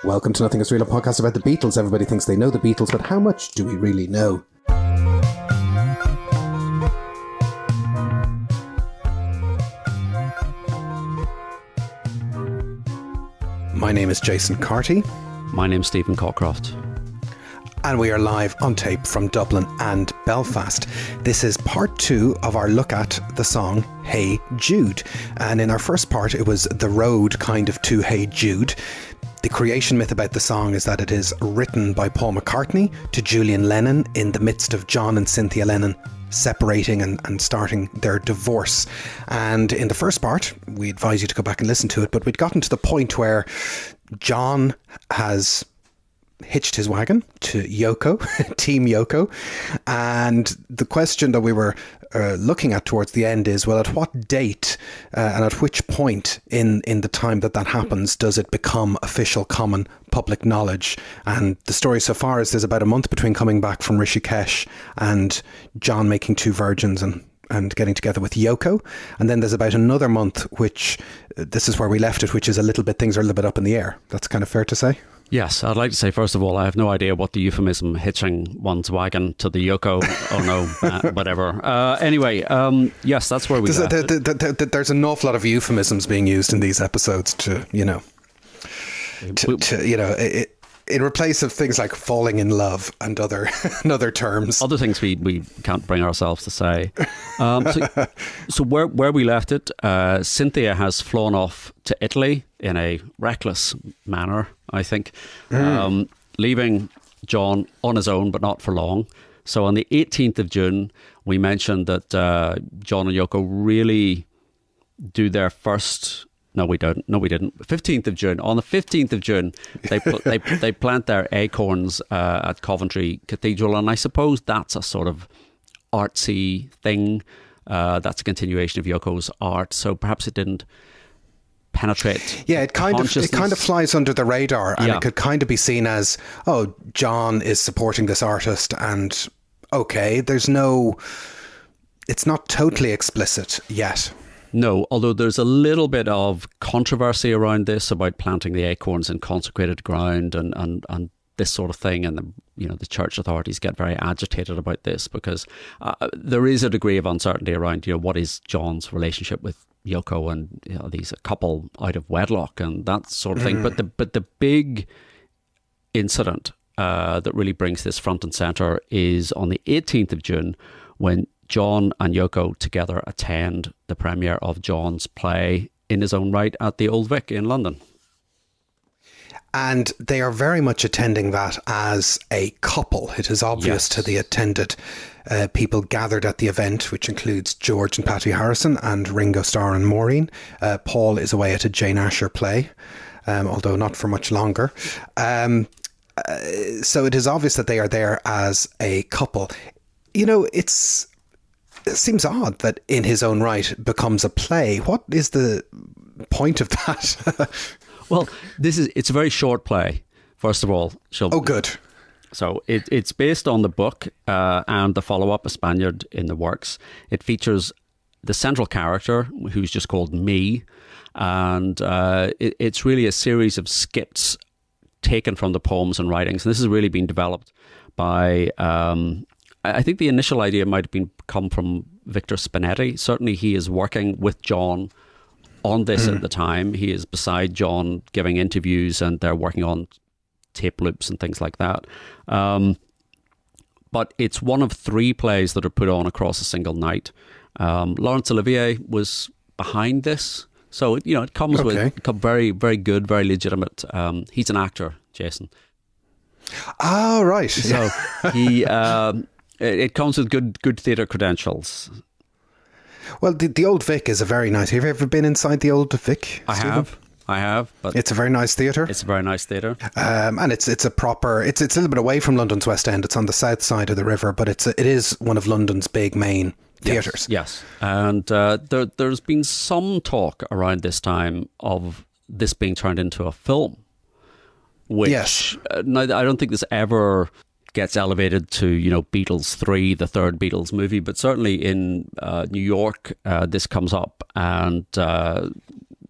Welcome to Nothing Is Real, a podcast about the Beatles. Everybody thinks they know the Beatles, but how much do we really know? My name is Jason Carty. My name's Stephen Cockcroft. And we are live on tape from Dublin and Belfast. This is part 2 of our look at the song Hey Jude. And in our first part, it was the road kind of to Hey Jude. The creation myth about the song is that it is written by Paul McCartney to Julian Lennon in the midst of John and Cynthia Lennon separating and starting their divorce. And in the first part, we advise you to go back and listen to it, but we'd gotten to the point where John has hitched his wagon to Yoko, Team Yoko. And the question that we were looking at towards the end is, well, at what date and at which point in the time that happens does it become official common public knowledge? And the story so far is there's about a month between coming back from Rishikesh and John making two virgins and getting together with Yoko. And then there's about another month, which this is where we left it, which is things are a little bit up in the air. That's kind of fair to say? Yes, I'd like to say, first of all, I have no idea what the euphemism hitching one's wagon to the Yoko, oh no, whatever. Anyway, yes, that's where we left it. There's an awful lot of euphemisms being used in these episodes in replace of things like falling in love and other terms. Other things we can't bring ourselves to say. So where we left it, Cynthia has flown off to Italy in a reckless manner, I think, leaving John on his own, but not for long. So on the 18th of June, we mentioned that John and Yoko really do their first... No, we didn't. 15th of June. On the 15th of June, they plant their acorns at Coventry Cathedral, and I suppose that's a sort of artsy thing. That's a continuation of Yoko's art, so perhaps it didn't penetrate. Yeah, it kind of flies under the radar, and it could kind of be seen as, oh, John is supporting this artist, and okay, it's not totally explicit yet. No, although there's a little bit of controversy around this about planting the acorns in consecrated ground and this sort of thing, and the church authorities get very agitated about this because there is a degree of uncertainty around what is John's relationship with Yoko, and these a couple out of wedlock and that sort of thing. But the big incident that really brings this front and center is on the 18th of June when John and Yoko together attend the premiere of John's play in his own right at the Old Vic in London. And they are very much attending that as a couple. It is obvious to the attended people gathered at the event, which includes George and Patty Harrison and Ringo Starr and Maureen. Paul is away at a Jane Asher play, although not for much longer. So it is obvious that they are there as a couple. It seems odd that In His Own Right becomes a play. What is the point of that? Well, it's a very short play, first of all. Oh, good. So it's based on the book and the follow-up, A Spaniard in the Works. It features the central character, who's just called Me, and it's really a series of skits taken from the poems and writings. And this has really been developed by... I think the initial idea might have come from Victor Spinetti. Certainly he is working with John on this at the time. He is beside John giving interviews, and they're working on tape loops and things like that. But it's one of 3 plays that are put on across a single night. Laurence Olivier was behind this. So, it comes with very, very good, very legitimate. He's an actor, Jason. Oh, right. So he... It comes with good theatre credentials. Well, the Old Vic is a very nice... Have you ever been inside the Old Vic, Stephen? I have. But it's a very nice theatre. It's a very nice theatre. And it's a proper... It's a little bit away from London's West End. It's on the south side of the river, but it is one of London's big main theatres. Yes. And there's been some talk around this time of this being turned into a film, which now, I don't think this ever gets elevated to, Beatles 3, the third Beatles movie, but certainly in New York, this comes up and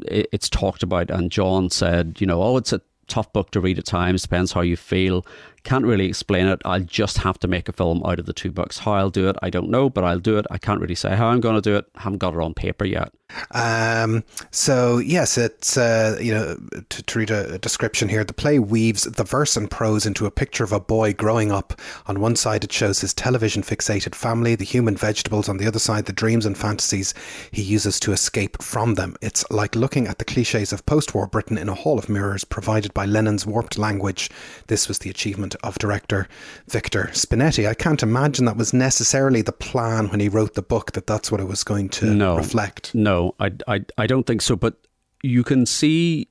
it's talked about. And John said, it's a tough book to read at times, depends how you feel. Can't really explain it. I'll just have to make a film out of the two books. How I'll do it, I don't know, but I'll do it. I can't really say how I'm going to do it. Haven't got it on paper yet. So yes, it's to read a description here. The play weaves the verse and prose into a picture of a boy growing up. On one side, it shows his television fixated family, the human vegetables. On the other side, the dreams and fantasies he uses to escape from them. It's like looking at the cliches of post-war Britain in a hall of mirrors provided by Lennon's warped language. This was the achievement of director Victor Spinetti. I can't imagine that was necessarily the plan when he wrote the book, that's what it was going to reflect. No, I don't think so. But you can see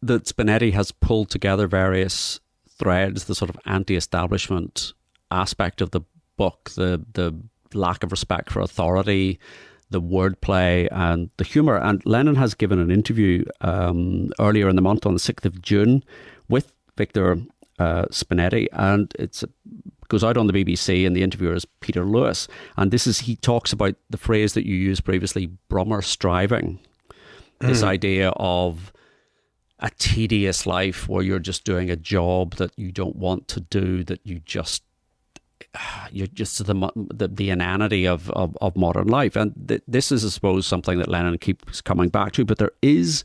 that Spinetti has pulled together various threads, the sort of anti-establishment aspect of the book, the lack of respect for authority, the wordplay and the humour. And Lennon has given an interview earlier in the month on the 6th of June with Victor Spinetti, and it goes out on the BBC, and the interviewer is Peter Lewis. And he talks about the phrase that you used previously, Brummer striving. This idea of a tedious life where you're just doing a job that you don't want to do, that you're just the inanity of modern life. And this is, I suppose, something that Lennon keeps coming back to. But there is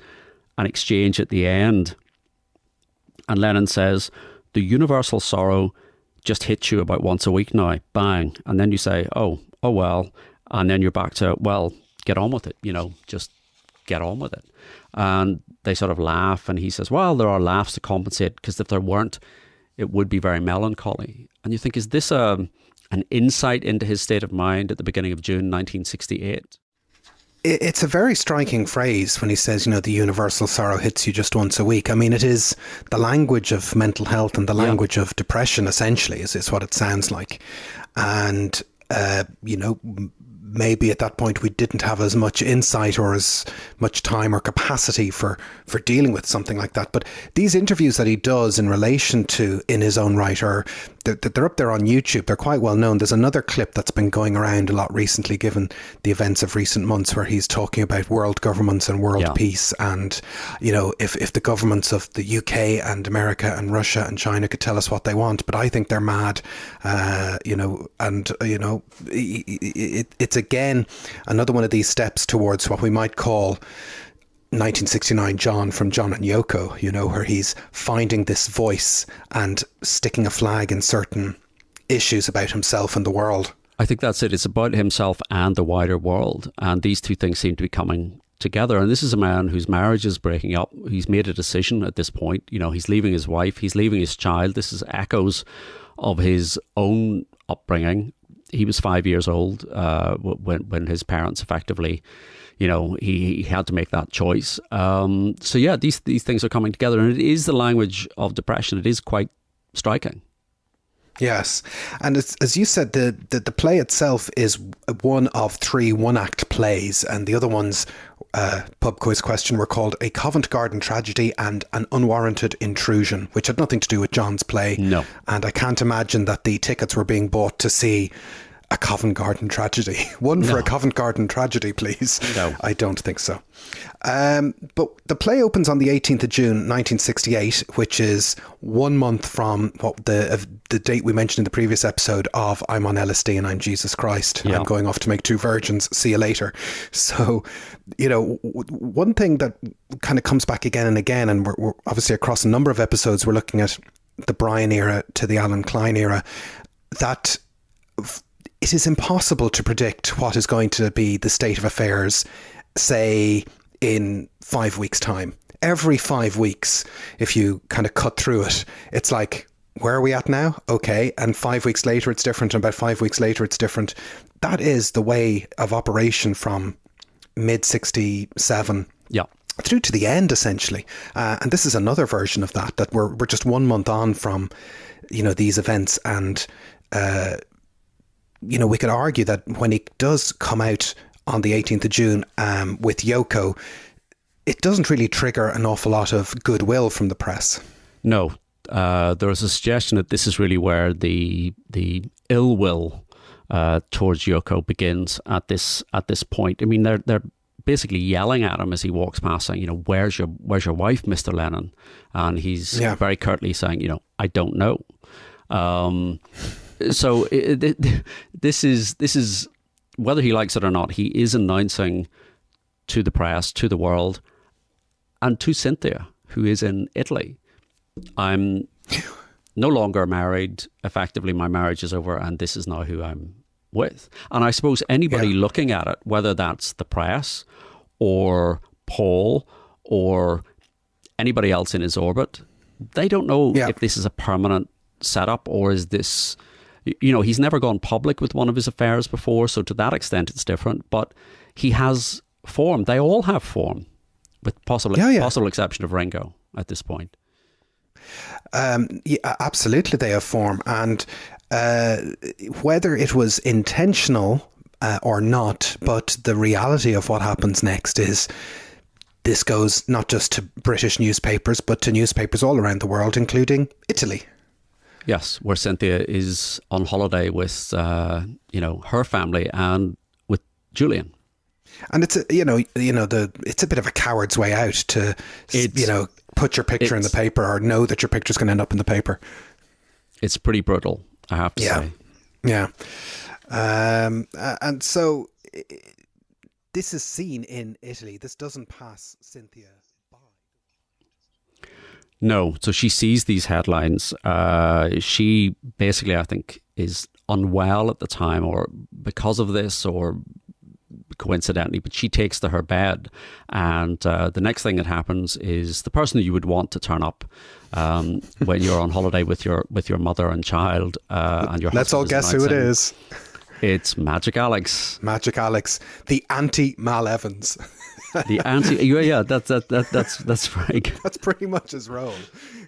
an exchange at the end, and Lennon says, "The universal sorrow just hits you about once a week now, bang." And then you say, oh well. And then you're back to, well, get on with it, just get on with it. And they sort of laugh, and he says, well, there are laughs to compensate, because if there weren't, it would be very melancholy. And you think, is this an insight into his state of mind at the beginning of June 1968? It's a very striking phrase when he says, the universal sorrow hits you just once a week. I mean, it is the language of mental health and the language of depression, essentially, is what it sounds like. And, maybe at that point we didn't have as much insight or as much time or capacity for dealing with something like that. But these interviews that he does in relation to In His Own Right, they're up there on YouTube. They're quite well known. There's another clip that's been going around a lot recently, given the events of recent months, where he's talking about world governments and world peace. And, if the governments of the UK and America and Russia and China could tell us what they want, but I think they're mad, it's again another one of these steps towards what we might call 1969 John from John and Yoko, where he's finding this voice and sticking a flag in certain issues about himself and the world. I think that's it. It's about himself and the wider world. And these two things seem to be coming together. And this is a man whose marriage is breaking up. He's made a decision at this point. He's leaving his wife. He's leaving his child. This is echoes of his own upbringing. He was 5 years old when his parents effectively, he had to make that choice. These things are coming together, and it is the language of depression. It is quite striking. Yes, and as you said, the play itself is one of 3 one-act plays, and the other ones, pub quiz question, were called A Covent Garden Tragedy and An Unwarranted Intrusion, which had nothing to do with John's play. No. And I can't imagine that the tickets were being bought to see a Covent Garden Tragedy. One for a Covent Garden Tragedy, please. No. I don't think so. But the play opens on the 18th of June 1968, which is 1 month from what the date we mentioned in the previous episode of I'm on LSD and I'm Jesus Christ. Yeah. I'm going off to make 2 virgins. See you later. So, one thing that kind of comes back again and again, and we're obviously across a number of episodes, we're looking at the Brian era to the Alan Klein era, that it is impossible to predict what is going to be the state of affairs, say, in 5 weeks' time. Every 5 weeks, if you kind of cut through it, it's like, where are we at now? Okay. And 5 weeks later, it's different. And about 5 weeks later, it's different. That is the way of operation from mid-67 through to the end, essentially. And this is another version of that we're just 1 month on from, these events. And, we could argue that when he does come out on the 18th of June with Yoko, it doesn't really trigger an awful lot of goodwill from the press. No. There is a suggestion that this is really where the ill will towards Yoko begins at this point. I mean, they're basically yelling at him as he walks past, saying, where's your wife, Mr. Lennon? And he's very curtly saying, I don't know. So this is whether he likes it or not, he is announcing to the press, to the world, and to Cynthia, who is in Italy, I'm no longer married. Effectively, my marriage is over, and this is now who I'm with. And I suppose anybody looking at it, whether that's the press or Paul or anybody else in his orbit, they don't know if this is a permanent setup or is this, he's never gone public with one of his affairs before. So to that extent, it's different. But he has form. They all have form, with possible exception of Ringo at this point. Absolutely, they have form. And whether it was intentional or not, but the reality of what happens next is this goes not just to British newspapers, but to newspapers all around the world, including Italy. Yes, where Cynthia is on holiday with, her family and with Julian. And it's it's a bit of a coward's way out to, put your picture in the paper or know that your picture's going to end up in the paper. It's pretty brutal, I have to say. Yeah. And so this is seen in Italy. This doesn't pass Cynthia by. No. So she sees these headlines. She basically, I think, is unwell at the time, or because of this, or coincidentally, but she takes to her bed, and the next thing that happens is the person that you would want to turn up when you're on holiday with your mother and child and your let's all guess who it is. It's Magic Alex. Magic Alex, the anti-Mal Evans. The anti, that's very good. That's pretty much his role.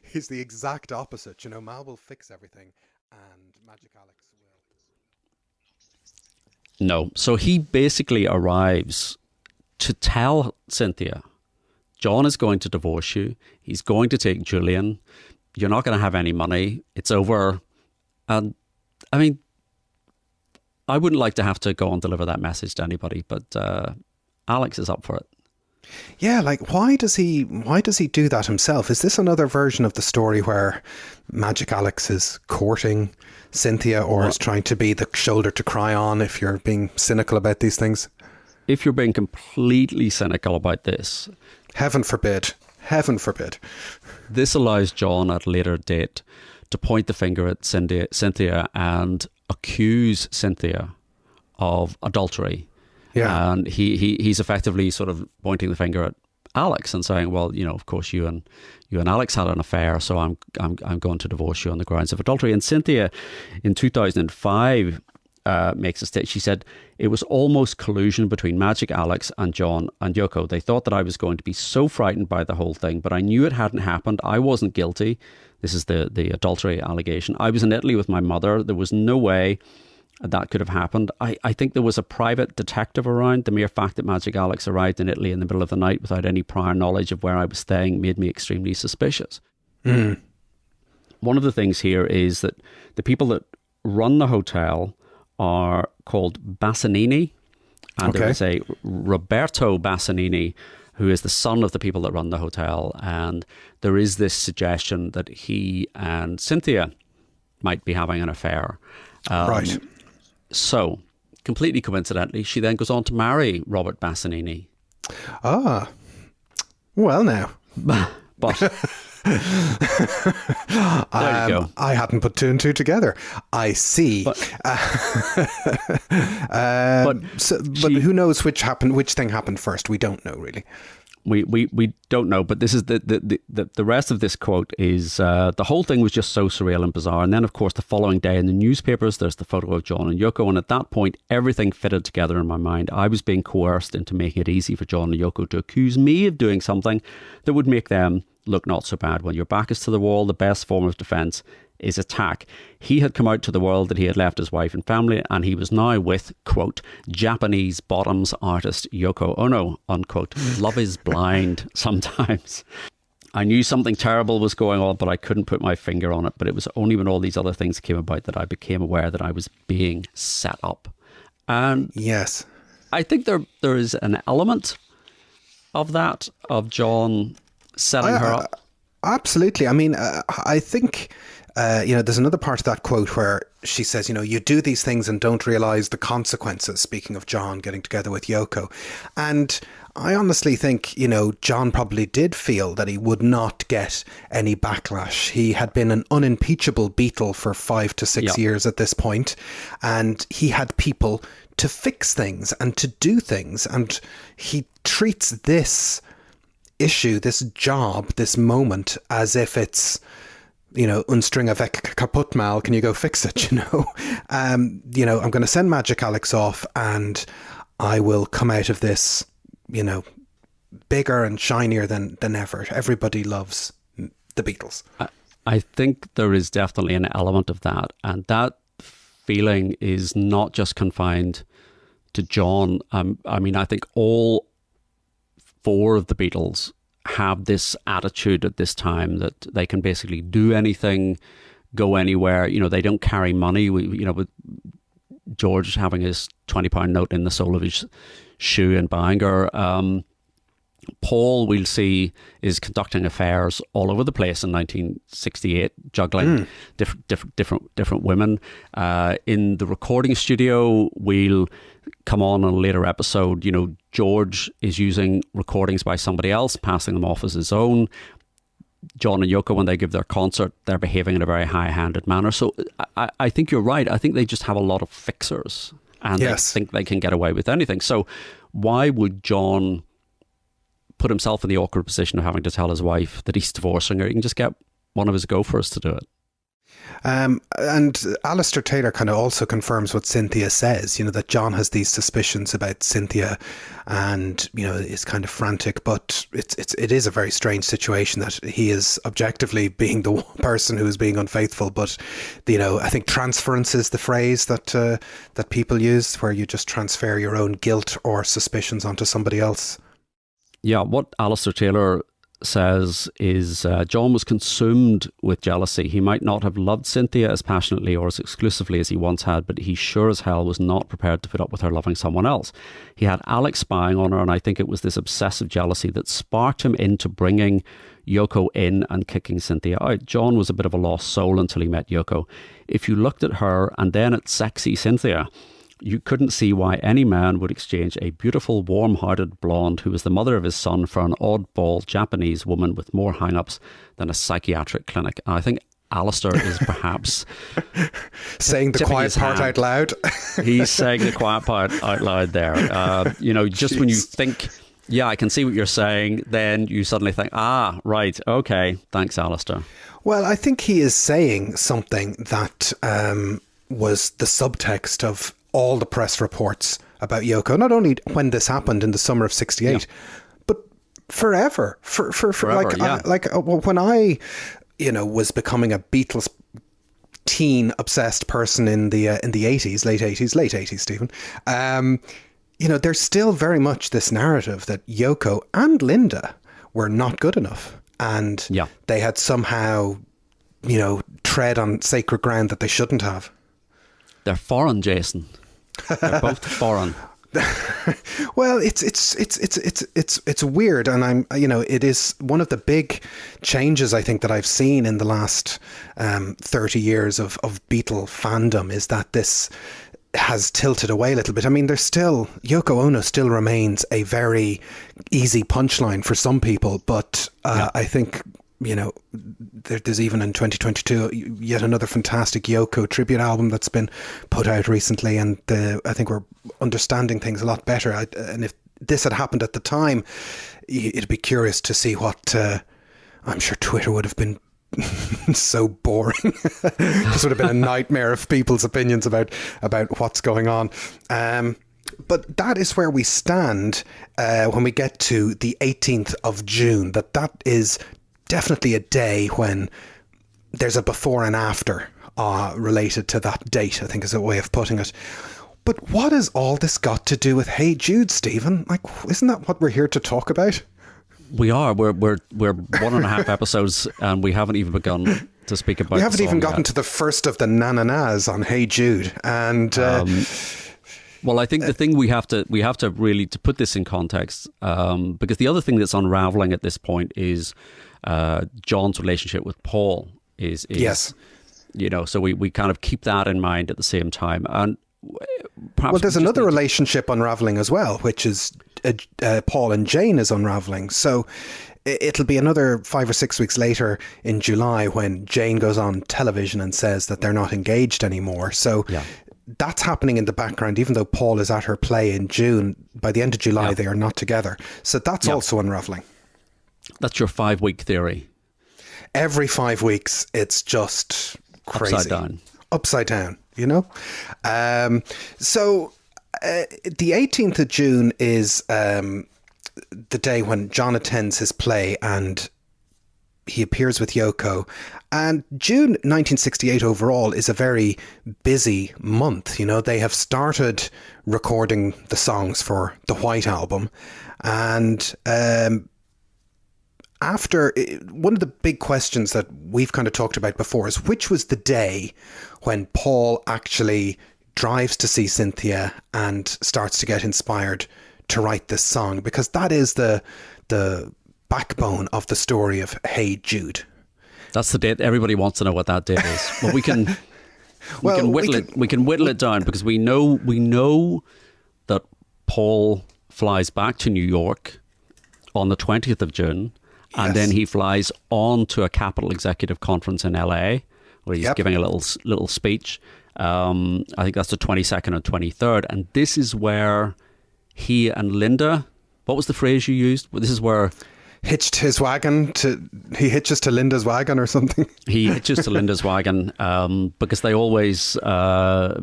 He's the exact opposite. Mal will fix everything, and Magic Alex will. No. So he basically arrives to tell Cynthia, John is going to divorce you. He's going to take Julian. You're not going to have any money. It's over. And I mean, I wouldn't like to have to go and deliver that message to anybody, but Alex is up for it. Yeah, why does he do that himself? Is this another version of the story where Magic Alex is courting Cynthia, or is trying to be the shoulder to cry on, if you're being cynical about these things? If you're being completely cynical about this, heaven forbid, this allows John at a later date to point the finger at Cynthia and accuse Cynthia of adultery. Yeah. And he's effectively sort of pointing the finger at Alex and saying, well, of course you and Alex had an affair, so I'm going to divorce you on the grounds of adultery. And Cynthia in 2005 makes a statement. She said, it was almost collusion between Magic Alex and John and Yoko. They thought that I was going to be so frightened by the whole thing, but I knew it hadn't happened. I wasn't guilty. This is the adultery allegation. I was in Italy with my mother. There was no way that could have happened. I think there was a private detective around. The mere fact that Magic Alex arrived in Italy in the middle of the night without any prior knowledge of where I was staying made me extremely suspicious. Mm. One of the things here is that the people that run the hotel are called Bassanini, and there is a Roberto Bassanini who is the son of the people that run the hotel, and there is this suggestion that he and Cynthia might be having an affair. Right. So, completely coincidentally, she then goes on to marry Robert Bassanini. Ah, well now. But there you go. I hadn't put two and two together. I see. But who knows which thing happened first? We don't know, really. We don't know, but this is the rest of this quote is the whole thing was just so surreal and bizarre. And then, of course, the following day in the newspapers, there's the photo of John and Yoko. And at that point, everything fitted together in my mind. I was being coerced into making it easy for John and Yoko to accuse me of doing something that would make them look not so bad. When your back is to the wall, the best form of defense is attack. He had come out to the world that he had left his wife and family, and he was now with, quote, Japanese bottoms artist Yoko Ono, unquote. Love is blind sometimes. I knew something terrible was going on, but I couldn't put my finger on it. But it was only when all these other things came about that I became aware that I was being set up. And yes, I think there is an element of that, of John setting her up? Absolutely. I mean, I think, there's another part of that quote where she says, you do these things and don't realise the consequences, speaking of John getting together with Yoko. And I honestly think, John probably did feel that he would not get any backlash. He had been an unimpeachable Beatle for 5 to 6 years at this point, and he had people to fix things and to do things. And he treats this issue, this job, this moment, as if it's, unstring a vec kaput mal, can you go fix it, I'm going to send Magic Alex off and I will come out of this, bigger and shinier than ever. Everybody loves the Beatles. I think there is definitely an element of that, and that feeling is not just confined to John. I think all 4 of the Beatles have this attitude at this time that they can basically do anything, go anywhere. They don't carry money. With George having his £20 note in the sole of his shoe in Bangor. Paul, we'll see, is conducting affairs all over the place in 1968, juggling different women. In the recording studio, we'll come on in a later episode. George is using recordings by somebody else, passing them off as his own. John and Yoko, when they give their concert, they're behaving in a very high-handed manner. So I think you're right. I think they just have a lot of fixers, and they think they can get away with anything. So why would John put himself in the awkward position of having to tell his wife that he's divorcing her? He can just get one of his gophers to do it. And Alistair Taylor kind of also confirms what Cynthia says, that John has these suspicions about Cynthia and, is kind of frantic, but it is a very strange situation that he is objectively being the one person who is being unfaithful. But, I think transference is the phrase that people use, where you just transfer your own guilt or suspicions onto somebody else. Yeah, what Alistair Taylor says is John was consumed with jealousy. He might not have loved Cynthia as passionately or as exclusively as he once had, but he sure as hell was not prepared to put up with her loving someone else. He had Alex spying on her, and I think it was this obsessive jealousy that sparked him into bringing Yoko in and kicking Cynthia out. John was a bit of a lost soul until he met Yoko. If you looked at her and then at sexy Cynthia, you couldn't see why any man would exchange a beautiful, warm-hearted blonde who was the mother of his son for an oddball Japanese woman with more hang-ups than a psychiatric clinic. And I think Alistair is perhaps saying the quiet part out loud. He's saying the quiet part out loud there. Just when you think, yeah, I can see what you're saying, then you suddenly think, right, okay, thanks, Alistair. Well, I think he is saying something that was the subtext of all the press reports about Yoko, not only when this happened in the summer of '68, but forever. When I, was becoming a Beatles teen obsessed person in the 80s, late 80s, Stephen. There's still very much this narrative that Yoko and Linda were not good enough, and they had somehow, tread on sacred ground that they shouldn't have. They're foreign, Jason. They're both foreign. Well, it's weird, and it is one of the big changes I think that I've seen in the last 30 years of Beatle fandom is that this has tilted away a little bit. I mean, there's still, Yoko Ono still remains a very easy punchline for some people, but I think, there's even in 2022 yet another fantastic Yoko tribute album that's been put out recently, and I think we're understanding things a lot better. And if this had happened at the time, it'd be curious to see what I'm sure Twitter would have been so boring. This would have been a nightmare of people's opinions about what's going on. But that is where we stand when we get to the 18th of June. That is definitely a day when there's a before and after related to that date, I think is a way of putting it. But what has all this got to do with Hey Jude, Stephen? Like, isn't that what we're here to talk about? We are. We're 1.5 episodes and we haven't even begun to speak about. We haven't even gotten yet to the first of the na-na-nas on Hey Jude. And Well, I think the thing we have to really to put this in context, because the other thing that's unraveling at this point is John's relationship with Paul is yes. So we kind of keep that in mind at the same time. And perhaps well, there's another relationship unraveling as well, which is Paul and Jane is unraveling. So it'll be another 5 or 6 weeks later in July when Jane goes on television and says that they're not engaged anymore. So that's happening in the background, even though Paul is at her play in June. By the end of July, they are not together. So that's also unraveling. That's your 5-week theory. Every 5 weeks, it's just crazy. Upside down, you know? So the 18th of June is the day when John attends his play and he appears with Yoko. And June 1968 overall is a very busy month. You know, they have started recording the songs for the White Album. And after, one of the big questions that we've kind of talked about before is which was the day when Paul actually drives to see Cynthia and starts to get inspired to write this song, because that is the backbone of the story of Hey Jude. That's the date. Everybody wants to know what that date is. Well, we can whittle it down, because we know that Paul flies back to New York on the 20th of June, and then he flies on to a Capital Executive Conference in LA, where he's giving a little speech. I think that's the 22nd and 23rd, and this is where he and Linda, what was the phrase you used? This is where he hitches to Linda's wagon or something. He hitches to Linda's wagon because they always, got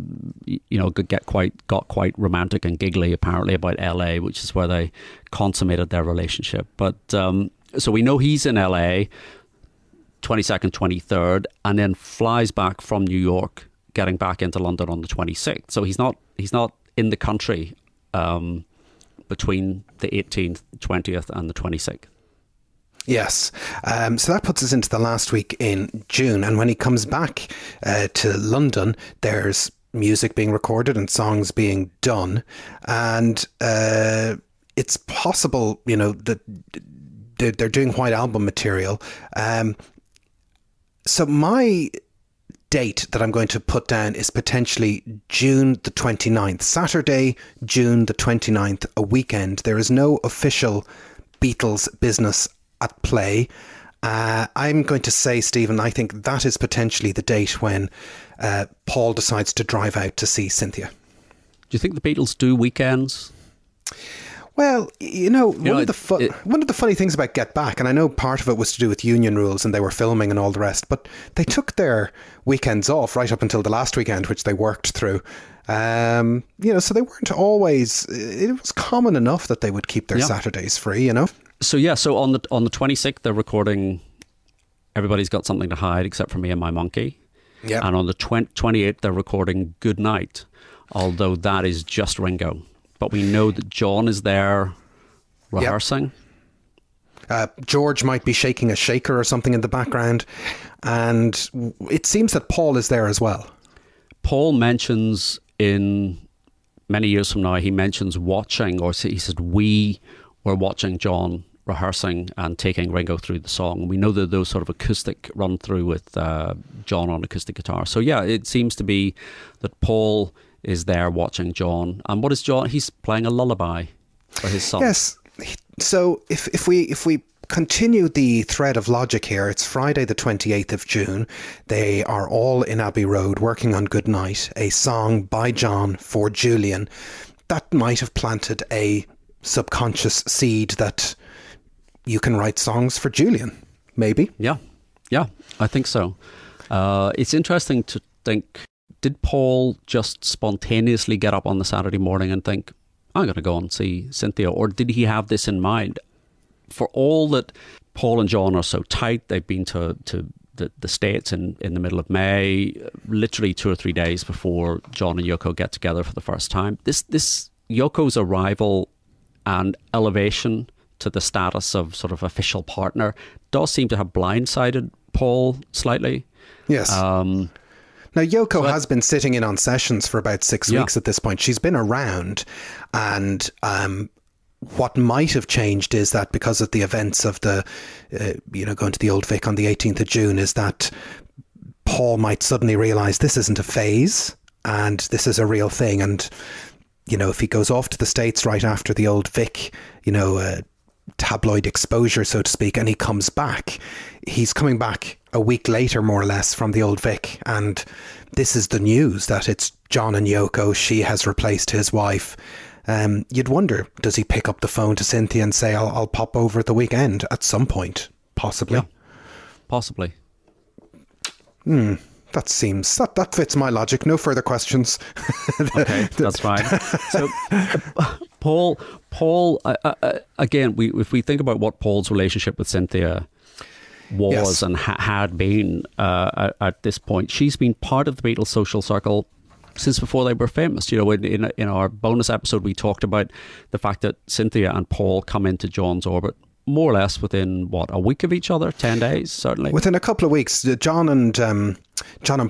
quite romantic and giggly apparently about LA, which is where they consummated their relationship. But so we know he's in LA, 22nd, 23rd, and then flies back from New York, getting back into London on the 26th. So he's not in the country between the 18th, 20th and the 26th. Yes. So that puts us into the last week in June. And when he comes back to London, there's music being recorded and songs being done. And it's possible, that they're doing White Album material. So my date that I'm going to put down is potentially June the 29th. Saturday, June the 29th, a weekend. There is no official Beatles business at play. I'm going to say, Stephen, I think that is potentially the date when Paul decides to drive out to see Cynthia. Do you think the Beatles do weekends? Well, one of the funny things about Get Back, and I know part of it was to do with union rules and they were filming and all the rest, but they took their weekends off right up until the last weekend, which they worked through. So they weren't always, it was common enough that they would keep their Saturdays free, So on the 26th, they're recording Everybody's Got Something to Hide Except for Me and My Monkey. Yeah. And on the 28th, they're recording Good Night, although that is just Ringo. But we know that John is there rehearsing. George might be shaking a shaker or something in the background. And it seems that Paul is there as well. Paul mentions in many years from now, he mentions watching, or he said, we were watching John rehearsing and taking Ringo through the song. We know that those sort of acoustic run through with John on acoustic guitar. So it seems to be that Paul is there watching John. And what is John? He's playing a lullaby for his son. Yes. So if we continue the thread of logic here, it's Friday the 28th of June. They are all in Abbey Road working on Good Night, a song by John for Julian. That might have planted a subconscious seed that you can write songs for Julian, maybe. Yeah, I think so. It's interesting to think, did Paul just spontaneously get up on the Saturday morning and think, I'm going to go and see Cynthia? Or did he have this in mind? For all that Paul and John are so tight, they've been to the States in the middle of May, literally 2 or 3 days before John and Yoko get together for the first time. This Yoko's arrival and elevation to the status of sort of official partner does seem to have blindsided Paul slightly. Yes. Now, Yoko has been sitting in on sessions for about 6 weeks at this point. She's been around, and what might have changed is that because of the events of the, going to the Old Vic on the 18th of June, is that Paul might suddenly realise this isn't a phase and this is a real thing. And, if he goes off to the States right after the Old Vic, tabloid exposure, so to speak, and he comes back, he's coming back a week later, more or less, from the Old Vic. And this is the news that it's John and Yoko. She has replaced his wife. You'd wonder, does he pick up the phone to Cynthia and say, I'll pop over at the weekend at some point? Possibly. Yeah, possibly. That fits my logic. No further questions. Okay, that's fine. So, Paul, again, if we think about what Paul's relationship with Cynthia was and had been at this point, she's been part of the Beatles social circle since before they were famous. In our bonus episode, we talked about the fact that Cynthia and Paul come into John's orbit more or less within, a week of each other? 10 days, certainly? Within a couple of weeks. John and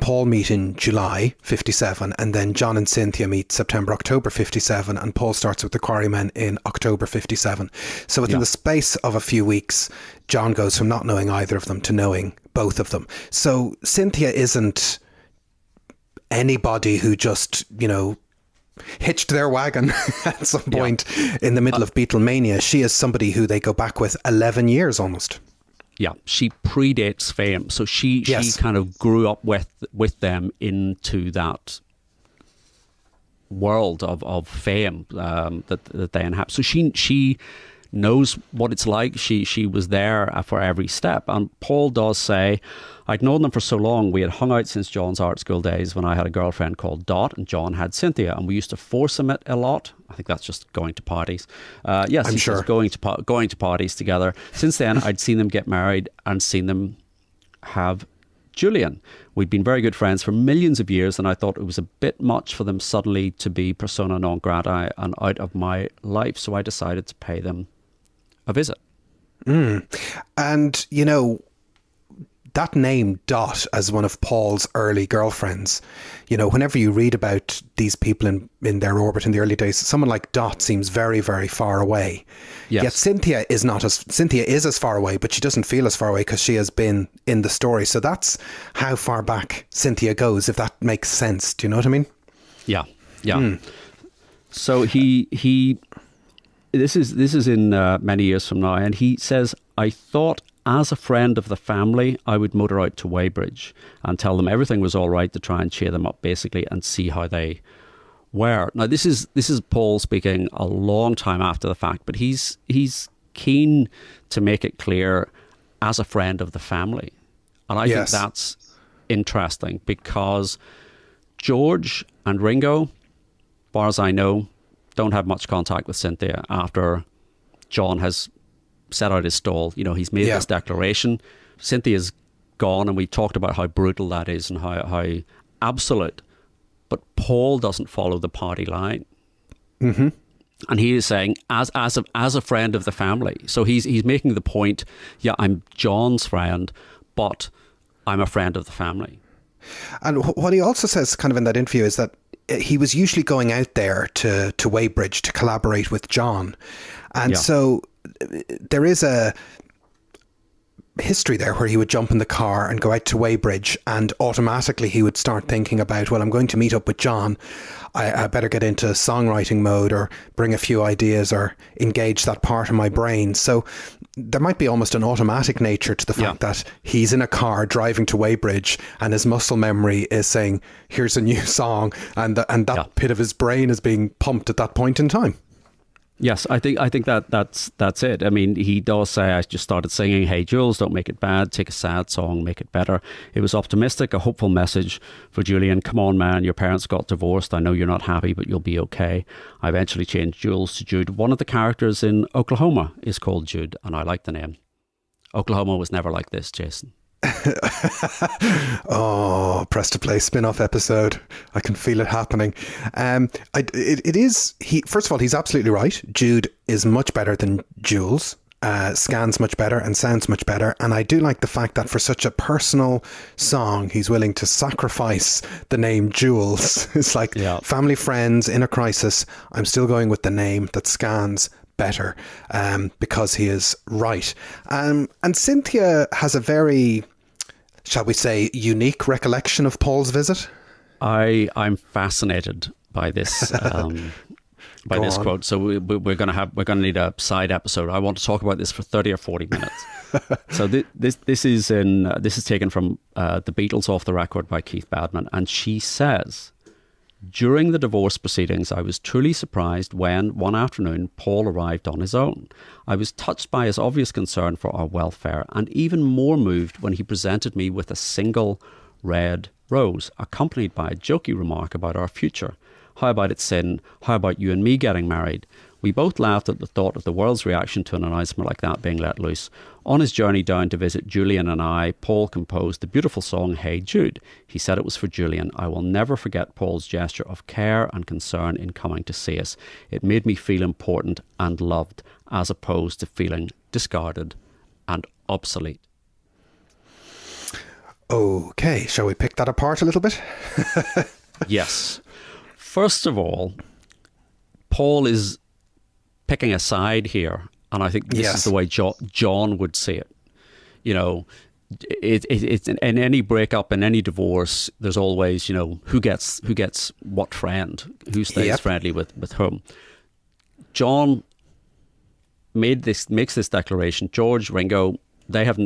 Paul meet in July 57, and then John and Cynthia meet September, October 57, and Paul starts with the Quarrymen in October 57. So within the space of a few weeks, John goes from not knowing either of them to knowing both of them. So Cynthia isn't anybody who just, hitched their wagon at some point in the middle of Beatlemania. She is somebody who they go back with 11 years almost. Yeah, she predates fame. So she kind of grew up with them into that world of fame that they inhabit. So she knows what it's like. She was there for every step. And Paul does say, I'd known them for so long. We had hung out since John's art school days when I had a girlfriend called Dot and John had Cynthia, and we used to foursome it a lot. I think that's just going to parties. Yes, I'm sure. Going to parties together. Since then, I'd seen them get married and seen them have Julian. We'd been very good friends for millions of years, and I thought it was a bit much for them suddenly to be persona non grata and out of my life, so I decided to pay them a visit. And, that name Dot as one of Paul's early girlfriends, whenever you read about these people in their orbit in the early days, someone like Dot seems very, very far away. Yes. Yet Cynthia is as far away, but she doesn't feel as far away because she has been in the story. So that's how far back Cynthia goes, if that makes sense. Do you know what I mean? Yeah. So he this is in many years from now, and he says, I thought as a friend of the family, I would motor out to Weybridge and tell them everything was all right to try and cheer them up, basically, and see how they were. Now, this is Paul speaking a long time after the fact, but he's keen to make it clear as a friend of the family. And I think that's interesting because George and Ringo, as far as I know, don't have much contact with Cynthia after John has set out his stall. He's made this declaration. Cynthia's gone, and we talked about how brutal that is and how absolute. But Paul doesn't follow the party line. Mm-hmm. And he is saying, as a friend of the family. So he's making the point, I'm John's friend, but I'm a friend of the family. And what he also says kind of in that interview is that he was usually going out there to Weybridge to collaborate with John. And so there is a history there where he would jump in the car and go out to Weybridge, and automatically he would start thinking about, well, I'm going to meet up with John. I better get into songwriting mode or bring a few ideas or engage that part of my brain. So there might be almost an automatic nature to the fact that he's in a car driving to Weybridge and his muscle memory is saying, here's a new song, and that bit of his brain is being pumped at that point in time. Yes, I think that's it. I mean, he does say, I just started singing Hey Jules, don't make it bad, take a sad song, make it better. It was optimistic, a hopeful message for Julian. Come on, man, your parents got divorced. I know you're not happy, but you'll be okay. I eventually changed Jules to Jude. One of the characters in Oklahoma is called Jude, and I like the name. Oklahoma was never like this, Jason. Oh, press to play spin-off episode. I can feel it happening. It is, first of all, he's absolutely right. Jude is much better than Jules. scans much better and sounds much better. And I do like the fact that for such a personal song, he's willing to sacrifice the name Jules. It's like family, friends, in a crisis. I'm still going with the name that scans better, because he is right. And Cynthia has a very, shall we say, unique recollection of Paul's visit. I'm fascinated by this. By this quote. So we're going to need a side episode. I want to talk about this for 30 or 40 minutes. So this is taken from the Beatles Off the Record by Keith Badman, and she says, during the divorce proceedings, I was truly surprised when one afternoon Paul arrived on his own. I was touched by his obvious concern for our welfare, and even more moved when he presented me with a single red rose, accompanied by a jokey remark about our future. How about it, Sin? How about you and me getting married? We both laughed at the thought of the world's reaction to an announcement like that being let loose. On his journey down to visit Julian and I, Paul composed the beautiful song Hey Jude. He said it was for Julian. I will never forget Paul's gesture of care and concern in coming to see us. It made me feel important and loved, as opposed to feeling discarded and obsolete. Okay, shall we pick that apart a little bit? Yes. First of all, Paul is picking a side here, and I think this is the way John would see it. You know, it's in any breakup, in any divorce, there's always, you know, who gets what friend, who stays friendly with whom. John makes this declaration. George, Ringo, they have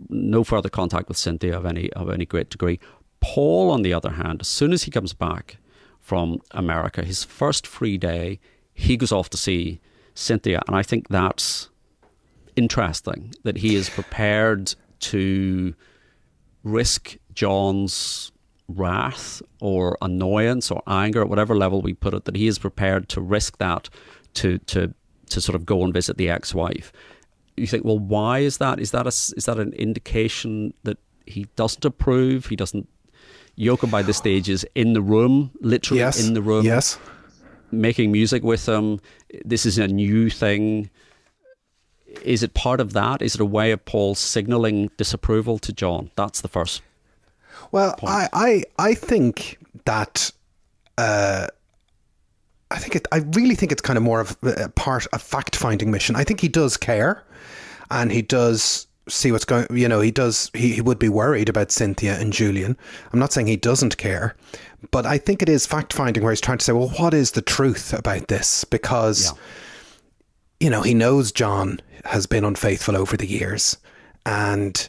no further contact with Cynthia of any great degree. Paul, on the other hand, as soon as he comes back from America, his first free day, he goes off to see Cynthia. And I think that's interesting, that he is prepared to risk John's wrath or annoyance or anger, at whatever level we put it, that he is prepared to risk that to sort of go and visit the ex-wife. You think, well, why is that? Is that an indication that he doesn't approve? He doesn't. Yoko by this stage is in the room, literally in the room, making music with them. This is a new thing. Is it part of that? Is it a way of Paul signalling disapproval to John? That's the first. Well, point. I think that I really think it's kind of more of a part of fact-finding mission. I think he does care, and he does see what's going. You know, he would be worried about Cynthia and Julian. I'm not saying he doesn't care, but I think it is fact-finding where he's trying to say, well, what is the truth about this? Because you know, he knows John has been unfaithful over the years, and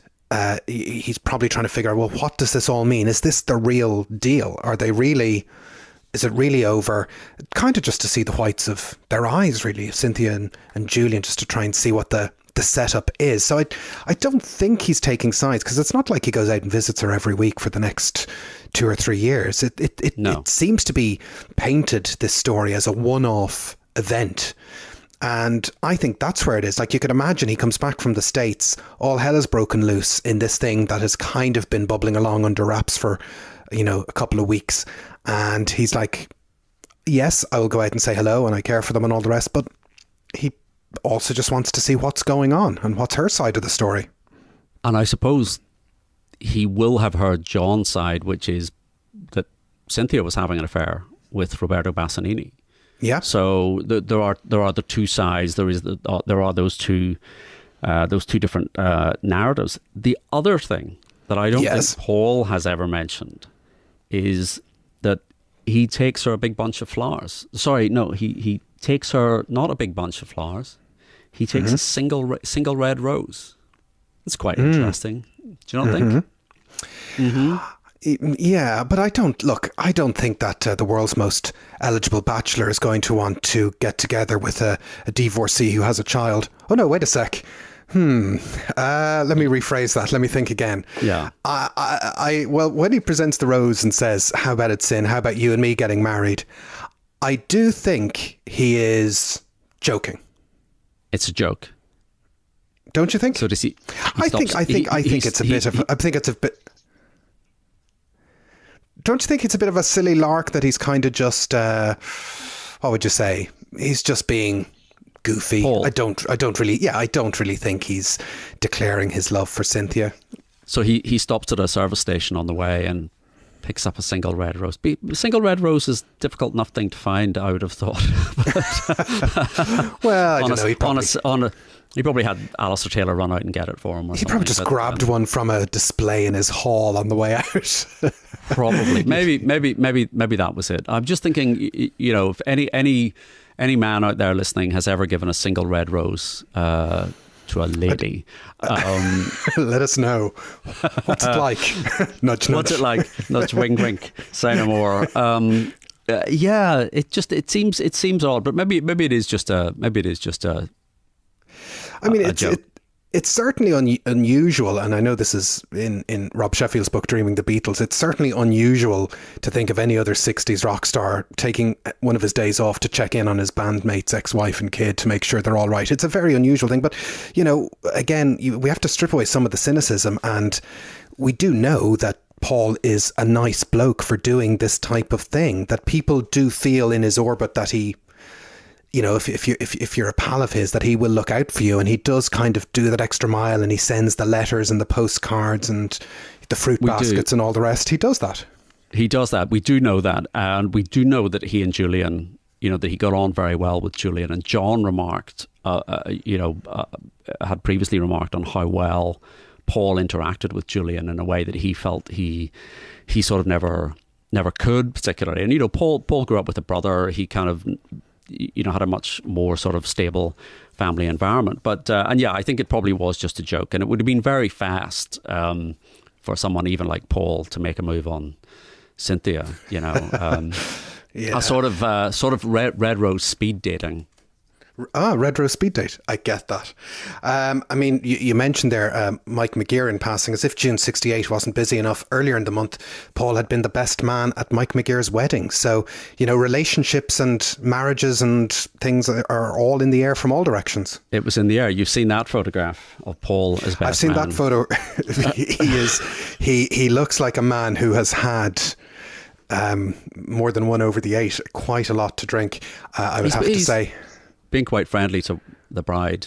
he's probably trying to figure out, well, what does this all mean? Is this the real deal? Is it really over? Kind of just to see the whites of their eyes, really, Cynthia and Julian, just to try and see what the setup is. So I don't think he's taking sides, because it's not like he goes out and visits her every week for the next 2 or 3 years. It seems to be painted, this story, as a one-off event. And I think that's where it is. Like, you could imagine he comes back from the States, all hell has broken loose in this thing that has kind of been bubbling along under wraps for, you know, a couple of weeks. And he's like, yes, I will go out and say hello and I care for them and all the rest. But he also just wants to see what's going on and what's her side of the story. And I suppose he will have heard John's side, which is that Cynthia was having an affair with Roberto Bassanini. Yeah. So there are the two sides. There are those two different narratives. The other thing that I don't think Paul has ever mentioned is that he takes her a big bunch of flowers. Sorry, no, he takes her not a big bunch of flowers. He takes a single red rose. It's quite interesting. Do you not think? Mm-hmm. Yeah, but I don't think that the world's most eligible bachelor is going to want to get together with a divorcee who has a child. Oh no, wait a sec. Let me rephrase that. Let me think again. Yeah. Well, when he presents the rose and says, how about it, Sin? How about you and me getting married? I do think he is joking. It's a joke. Don't you think? So does he? I think it's a bit. Don't you think it's a bit of a silly lark that he's kind of just, what would you say? He's just being goofy. Paul. I don't really think he's declaring his love for Cynthia. So he stops at a service station on the way and picks up a single red rose. Single red rose is difficult enough thing to find, I would have thought. Well, I don't know. He probably had Alistair Taylor run out and get it for him. He probably just grabbed one from a display in his hall on the way out. Probably, maybe that was it. I'm just thinking, if any man out there listening has ever given a single red rose to a lady, let us know. What's it like? Nudge, nudge. What's it like? Nudge, wink, wink. Say no more. Yeah, it seems odd, but maybe it is just a. I mean, it's certainly unusual, and I know this is in Rob Sheffield's book, Dreaming the Beatles. It's certainly unusual to think of any other 60s rock star taking one of his days off to check in on his bandmates, ex-wife and kid to make sure they're all right. It's a very unusual thing, but, again, we have to strip away some of the cynicism, and we do know that Paul is a nice bloke for doing this type of thing, that people do feel in his orbit that he... if you're a pal of his, that he will look out for you, and he does kind of do that extra mile, and he sends the letters and the postcards and the fruit baskets and all the rest. He does that. He does that. We do know that, and we do know that he and Julian, that he got on very well with Julian. And John remarked, had previously remarked on how well Paul interacted with Julian in a way that he felt he sort of never could particularly. And Paul grew up with a brother. He kind of had a much more sort of stable family environment. But, I think it probably was just a joke. And it would have been very fast for someone even like Paul to make a move on Cynthia, Yeah. A sort of red rose speed dating. Red Rose speed date. I get that. I mean, you mentioned there Mike McGear passing, as if June 68 wasn't busy enough. Earlier in the month, Paul had been the best man at Mike McGear's wedding. So, relationships and marriages and things are all in the air from all directions. It was in the air. You've seen that photograph of Paul as best man. I've seen that photo. He looks like a man who has had more than one over the eight, quite a lot to drink, I would have to say. Being quite friendly to the bride.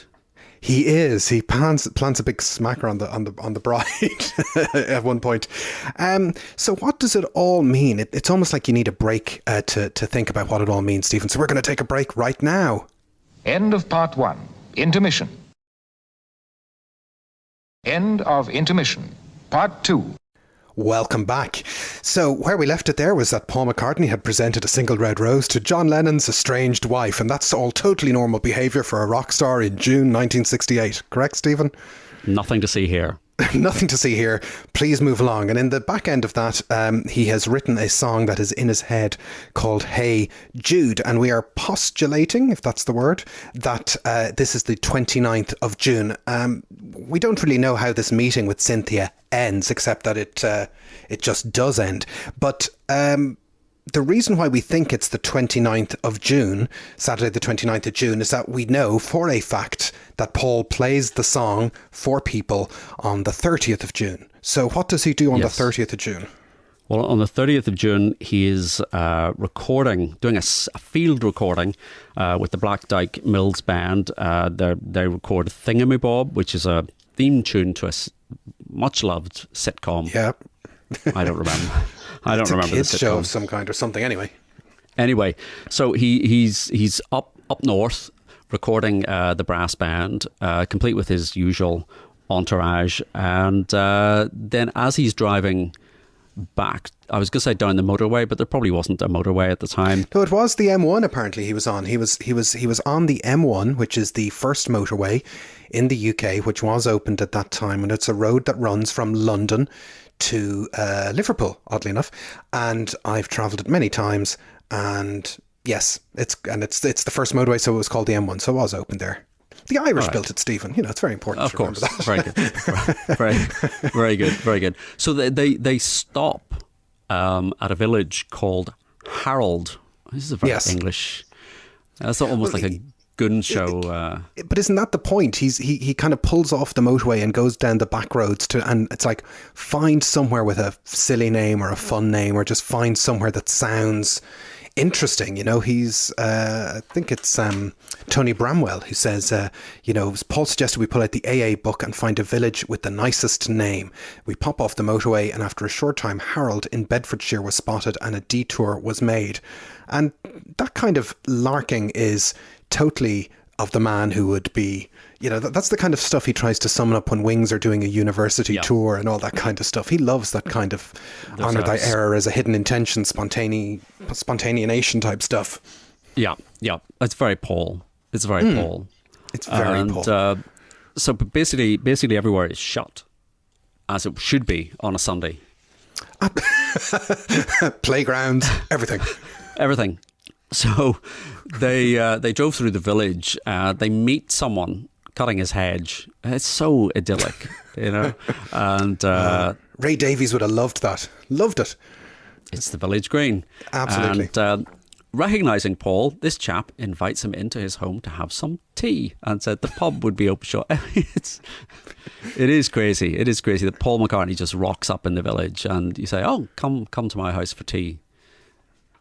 He is. He plants a big smacker on the bride at one point. So what does it all mean? It's almost like you need a break to think about what it all means, Stephen. So we're going to take a break right now. End of part one. Intermission. End of intermission. Part two. Welcome back. So where we left it there was that Paul McCartney had presented a single red rose to John Lennon's estranged wife, and that's all totally normal behaviour for a rock star in June 1968. Correct, Stephen? Nothing to see here. Nothing to see here. Please move along. And in the back end of that, he has written a song that is in his head called Hey Jude. And we are postulating, if that's the word, that this is the 29th of June. We don't really know how this meeting with Cynthia ends, except that it just does end. But the reason why we think it's the 29th of June, Saturday the 29th of June, is that we know for a fact that Paul plays the song for people on the 30th of June. So what does he do on the 30th of June? Well, on the 30th of June, he is doing a field recording with the Black Dyke Mills Band. They record Thingamabob, which is a theme tune to a much-loved sitcom. Yeah. I don't remember. I don't remember the kids show of some kind or something. Anyway, so he's up north recording the brass band, complete with his usual entourage, and then as he's driving back, I was going to say down the motorway, but there probably wasn't a motorway at the time. No, it was the M1. Apparently, he was on. He was on the M1, which is the first motorway in the UK, which was opened at that time, and it's a road that runs from London to Liverpool, oddly enough, and I've travelled it many times, and yes, it's the first motorway, so it was called the M1, so it was open there. The Irish built it, Stephen. It's very important to remember that. Very good. Very good. Very good. So they stop at a village called Harold. This is a very English. That's almost like a gun show. But isn't that the point? He kind of pulls off the motorway and goes down the back roads and it's like, find somewhere with a silly name or a fun name, or just find somewhere that sounds interesting. He's, I think it's Tony Bramwell who says, Paul suggested we pull out the AA book and find a village with the nicest name. We pop off the motorway, and after a short time, Harold in Bedfordshire was spotted and a detour was made. And that kind of larking is totally of the man who would be, that's the kind of stuff he tries to summon up when Wings are doing a university tour and all that kind of stuff. He loves that kind of honour thy error as a hidden intention, spontaneation type stuff. Yeah. It's very Paul. It's very Paul. It's very Paul. So basically everywhere is shut, as it should be on a Sunday. Playgrounds, everything. Everything. So they drove through the village. They meet someone cutting his hedge. It's so idyllic, And Ray Davies would have loved that. Loved it. It's the village green. Absolutely. And recognising Paul, this chap invites him into his home to have some tea and said the pub would be open short. It is crazy. It is crazy that Paul McCartney just rocks up in the village and you say, oh, come to my house for tea.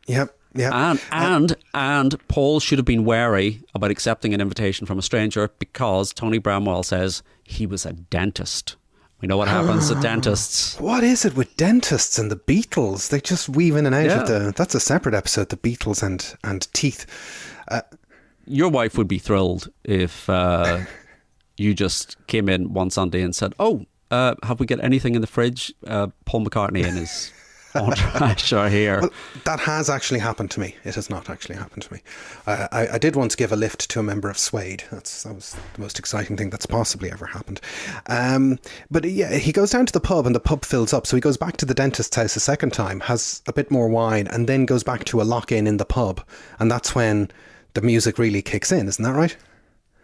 Yep. Yeah. And Paul should have been wary about accepting an invitation from a stranger because Tony Bramwell says he was a dentist. We know what happens to dentists. What is it with dentists and the Beatles? They just weave in and out of that's a separate episode, the Beatles and teeth. Your wife would be thrilled if you just came in one Sunday and said, oh, have we got anything in the fridge? Paul McCartney and his entourage are here. Well, that has actually happened to me. It has not actually happened to me. I did once give a lift to a member of Suede. That was the most exciting thing that's possibly ever happened. But yeah, he goes down to the pub and the pub fills up. So he goes back to the dentist's house a second time, has a bit more wine, and then goes back to a lock-in in the pub. And that's when the music really kicks in. Isn't that right?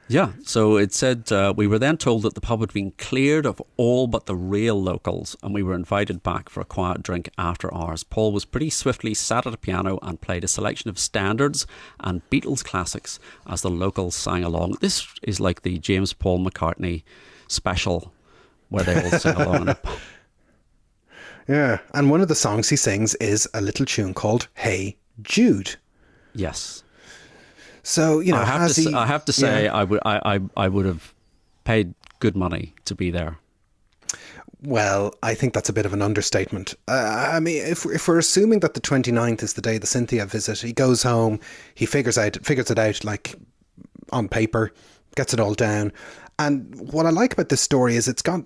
Yeah, so it said, we were then told that the pub had been cleared of all but the real locals and we were invited back for a quiet drink after hours. Paul was pretty swiftly sat at a piano and played a selection of standards and Beatles classics as the locals sang along. This is like the James Paul McCartney special where they all sing along in a pub. Yeah, and one of the songs he sings is a little tune called Hey Jude. Yes. So, I have to say, I would have paid good money to be there. Well, I think that's a bit of an understatement. I mean, if we're assuming that the 29th is the day of the Cynthia visit, he goes home, he figures it out like on paper, gets it all down. And what I like about this story is it's got,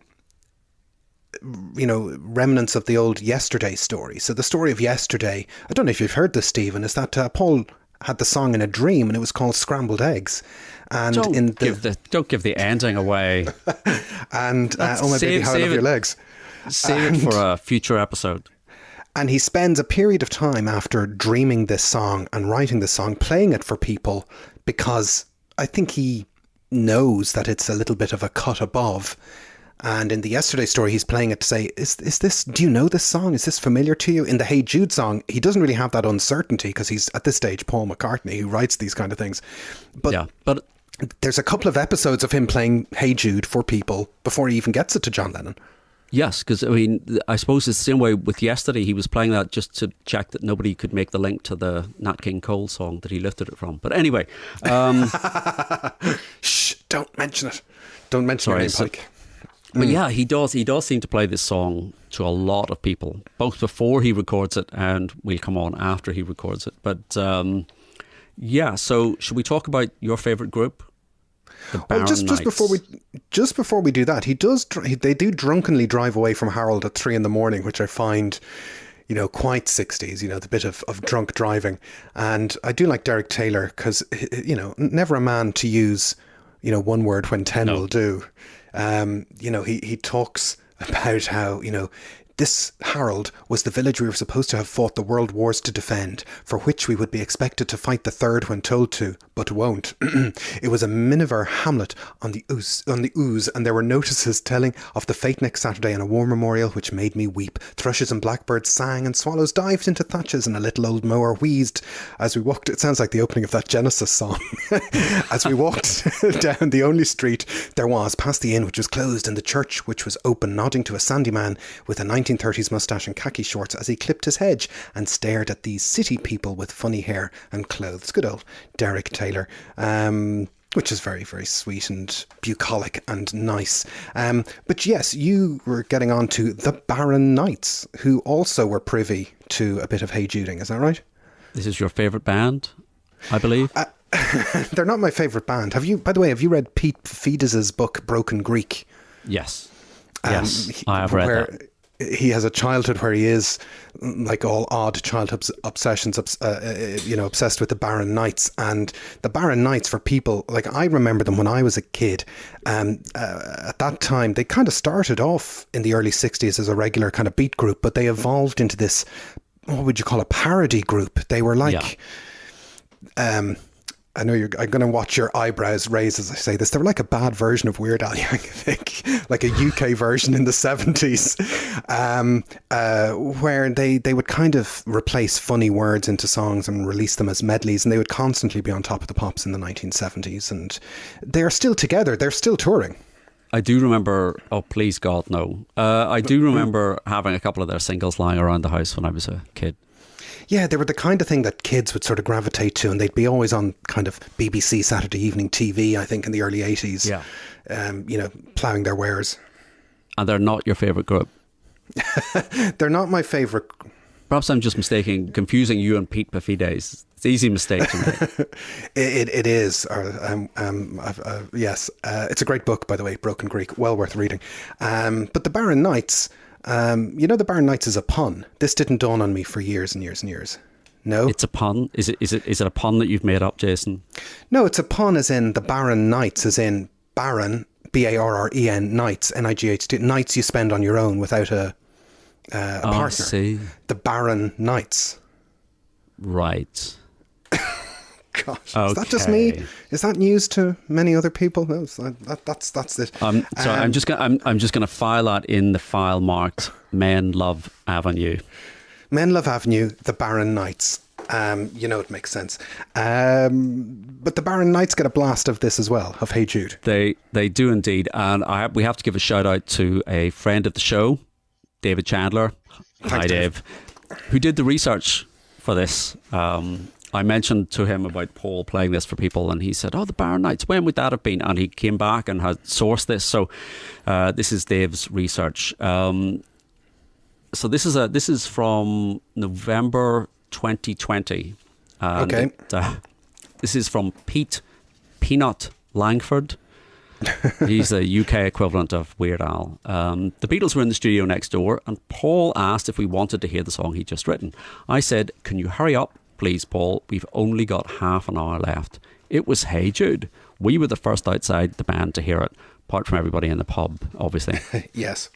remnants of the old Yesterday story. So the story of Yesterday, I don't know if you've heard this, Stephen, is that Paul had the song in a dream and it was called Scrambled Eggs. And don't give the ending away. And oh my baby, how I love your legs. Save it for a future episode. And he spends a period of time after dreaming this song and writing this song, playing it for people because I think he knows that it's a little bit of a cut above. And in the Yesterday story, he's playing it to say, is this, do you know this song? Is this familiar to you? In the Hey Jude song, he doesn't really have that uncertainty because he's, at this stage, Paul McCartney, who writes these kind of things. But there's a couple of episodes of him playing Hey Jude for people before he even gets it to John Lennon. Yes, because, I suppose it's the same way with Yesterday. He was playing that just to check that nobody could make the link to the Nat King Cole song that he lifted it from. But anyway. Shh, don't mention it. Don't mention your name, Pike. But yeah, he does seem to play this song to a lot of people, both before he records it and we'll come on after he records it. But so should we talk about your favourite group? Well, just before we do that, they do drunkenly drive away from Harold at 3 a.m, which I find, quite 60s, the bit of drunk driving. And I do like Derek Taylor because, never a man to use, one word when 10 will do. He talks about how, this Harold was the village we were supposed to have fought the world wars to defend, for which we would be expected to fight the third when told to, but won't. It was a miniver hamlet on the ooze, and there were notices telling of the fate next Saturday on a war memorial which made me weep. Thrushes and blackbirds sang, and swallows dived into thatches, and a little old mower wheezed as we walked. It sounds like the opening of that Genesis song. As we walked down the only street there was, past the inn which was closed, and the church which was open, nodding to a sandy man with a 1930s moustache and khaki shorts as he clipped his hedge and stared at these city people with funny hair and clothes. Good old Derek Taylor. Which is very, very sweet and bucolic and nice. But yes, you were getting on to the Barron Knights, who also were privy to a bit of Hey Juding, is that right? This is your favourite band, I believe? They're not my favourite band. By the way, have you read Pete Fides's book, Broken Greek? Yes. Yes, I have read that. He has a childhood where he is, like all odd childhood obsessions, obsessed with the Barron Knights. And the Barron Knights, for people, like I remember them when I was a kid. At that time, they kind of started off in the early 60s as a regular kind of beat group, but they evolved into this, what would you call a parody group? They were like... Yeah. I know I'm going to watch your eyebrows raise as I say this. They were like a bad version of Weird Al, I think, like a UK version in the 70s, where they would kind of replace funny words into songs and release them as medleys, and they would constantly be on top of the pops in the 1970s. And they're still together. They're still touring. I do remember, oh, please God, no. I do remember having a couple of their singles lying around the house when I was a kid. Yeah, they were the kind of thing that kids would sort of gravitate to, and they'd be always on kind of BBC Saturday evening TV, I think, in the early 80s, ploughing their wares. And they're not your favourite group? They're not my favourite. Perhaps I'm just confusing you and Pete Fides. It's an easy mistake to make. It is. Yes. It's a great book, by the way, Broken Greek, well worth reading. But the Barron Knights... the Barron Knights is a pun. This didn't dawn on me for years and years and years. No? It's a pun? Is it a pun that you've made up, Jason? No, it's a pun as in the Barron Knights, as in Barron, Barren, Knights, Night, nights you spend on your own without a partner. I see. The Barron Knights. Right. Gosh, okay. Is that just me? Is that news to many other people? No, that's it. So I'm just gonna file that in the file marked Men Love Avenue. Men Love Avenue, the Barron Knights. It makes sense. But the Barron Knights get a blast of this as well, of Hey Jude. They do indeed, and we have to give a shout out to a friend of the show, David Chandler. Hi, Dave, who did the research for this. I mentioned to him about Paul playing this for people, and he said, "Oh, the Barron Knights, when would that have been?" And he came back and had sourced this. So this is Dave's research. So this is from November 2020. Okay. This is from Pete Peanut Langford. He's the UK equivalent of Weird Al. The Beatles were in the studio next door, and Paul asked if we wanted to hear the song he'd just written. I said, "Can you hurry up? Please, Paul, we've only got half an hour left." It was Hey Jude. We were the first outside the band to hear it, apart from everybody in the pub, obviously. Yes.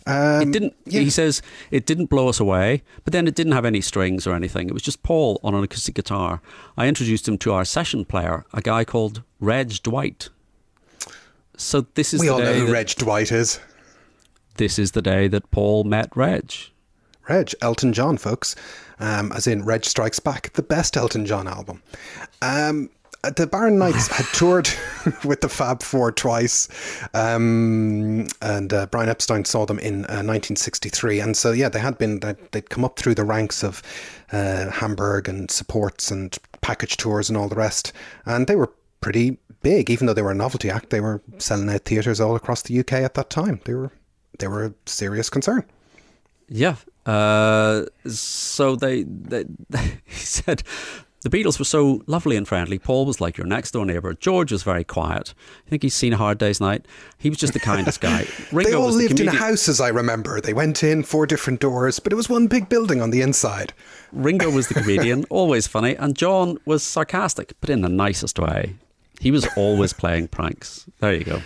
It didn't. Yeah. He says it didn't blow us away, but then it didn't have any strings or anything. It was just Paul on an acoustic guitar. I introduced him to our session player, a guy called Reg Dwight. So this is we all know who Reg Dwight is. This is the day that Paul met Reg. Reg, Elton John, folks. As in Reg Strikes Back, the best Elton John album. The Barron Knights had toured with the Fab Four twice, and Brian Epstein saw them in 1963. And so, yeah, they'd come up through the ranks of Hamburg and supports and package tours and all the rest. And they were pretty big, even though they were a novelty act. They were selling out theatres all across the UK at that time. They were a serious concern. Yeah. So he said the Beatles were so lovely and friendly. Paul was like your next door neighbour. George was very quiet. I think he's seen A Hard Day's Night. He was just the kindest guy. Ringo they all was lived in houses, I remember. They went in 4 different doors, but it was one big building on the inside. Ringo was the comedian, always funny, and John was sarcastic, but in the nicest way. He was always playing pranks. There you go.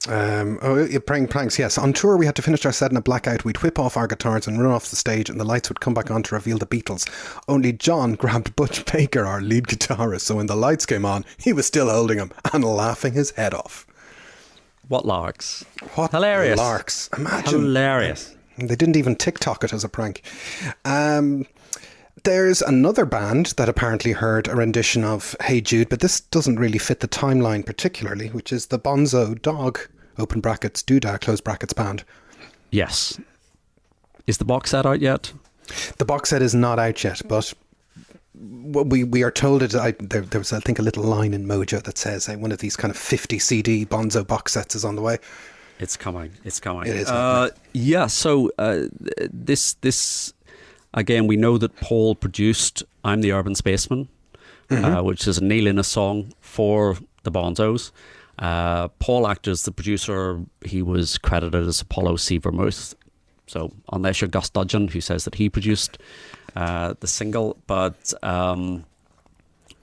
Playing pranks, yes. On tour, we had to finish our set in a blackout. We'd whip off our guitars and run off the stage, and the lights would come back on to reveal the Beatles. Only John grabbed Butch Baker, our lead guitarist, so when the lights came on, he was still holding him and laughing his head off. What larks. What hilarious larks. Imagine. Hilarious. They didn't even TikTok it as a prank. There's another band that apparently heard a rendition of Hey Jude, but this doesn't really fit the timeline particularly, which is the Bonzo Dog, open brackets, Doodah, close brackets band. Yes. Is the box set out yet? The box set is not out yet, but we are told it. There was, I think, a little line in Mojo that says one of these kind of 50 CD Bonzo box sets is on the way. It's coming. It's coming. It is happening. Yeah. So this again, we know that Paul produced "I'm the Urban Spaceman," which is a Neil Innes song for the Bonzos. Paul acted as the producer. He was credited as Apollo C. Vermouth. So unless you're Gus Dudgeon, who says that he produced the single, but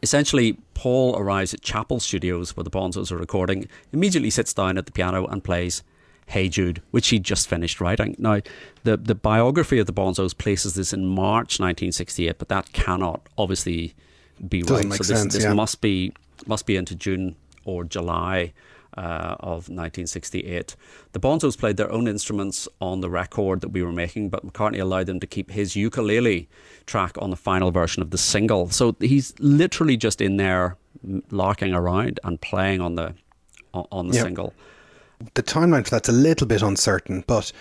essentially Paul arrives at Chapel Studios where the Bonzos are recording, immediately sits down at the piano and plays Hey Jude, which he'd just finished writing. Now, the biography of the Bonzos places this in March 1968, but that cannot obviously be Doesn't right. make So this, sense, this yeah. must be into June or July of 1968. The Bonzos played their own instruments on the record that we were making, but McCartney allowed them to keep his ukulele track on the final version of the single. So he's literally just in there larking around and playing on the single. The timeline for that's a little bit uncertain, but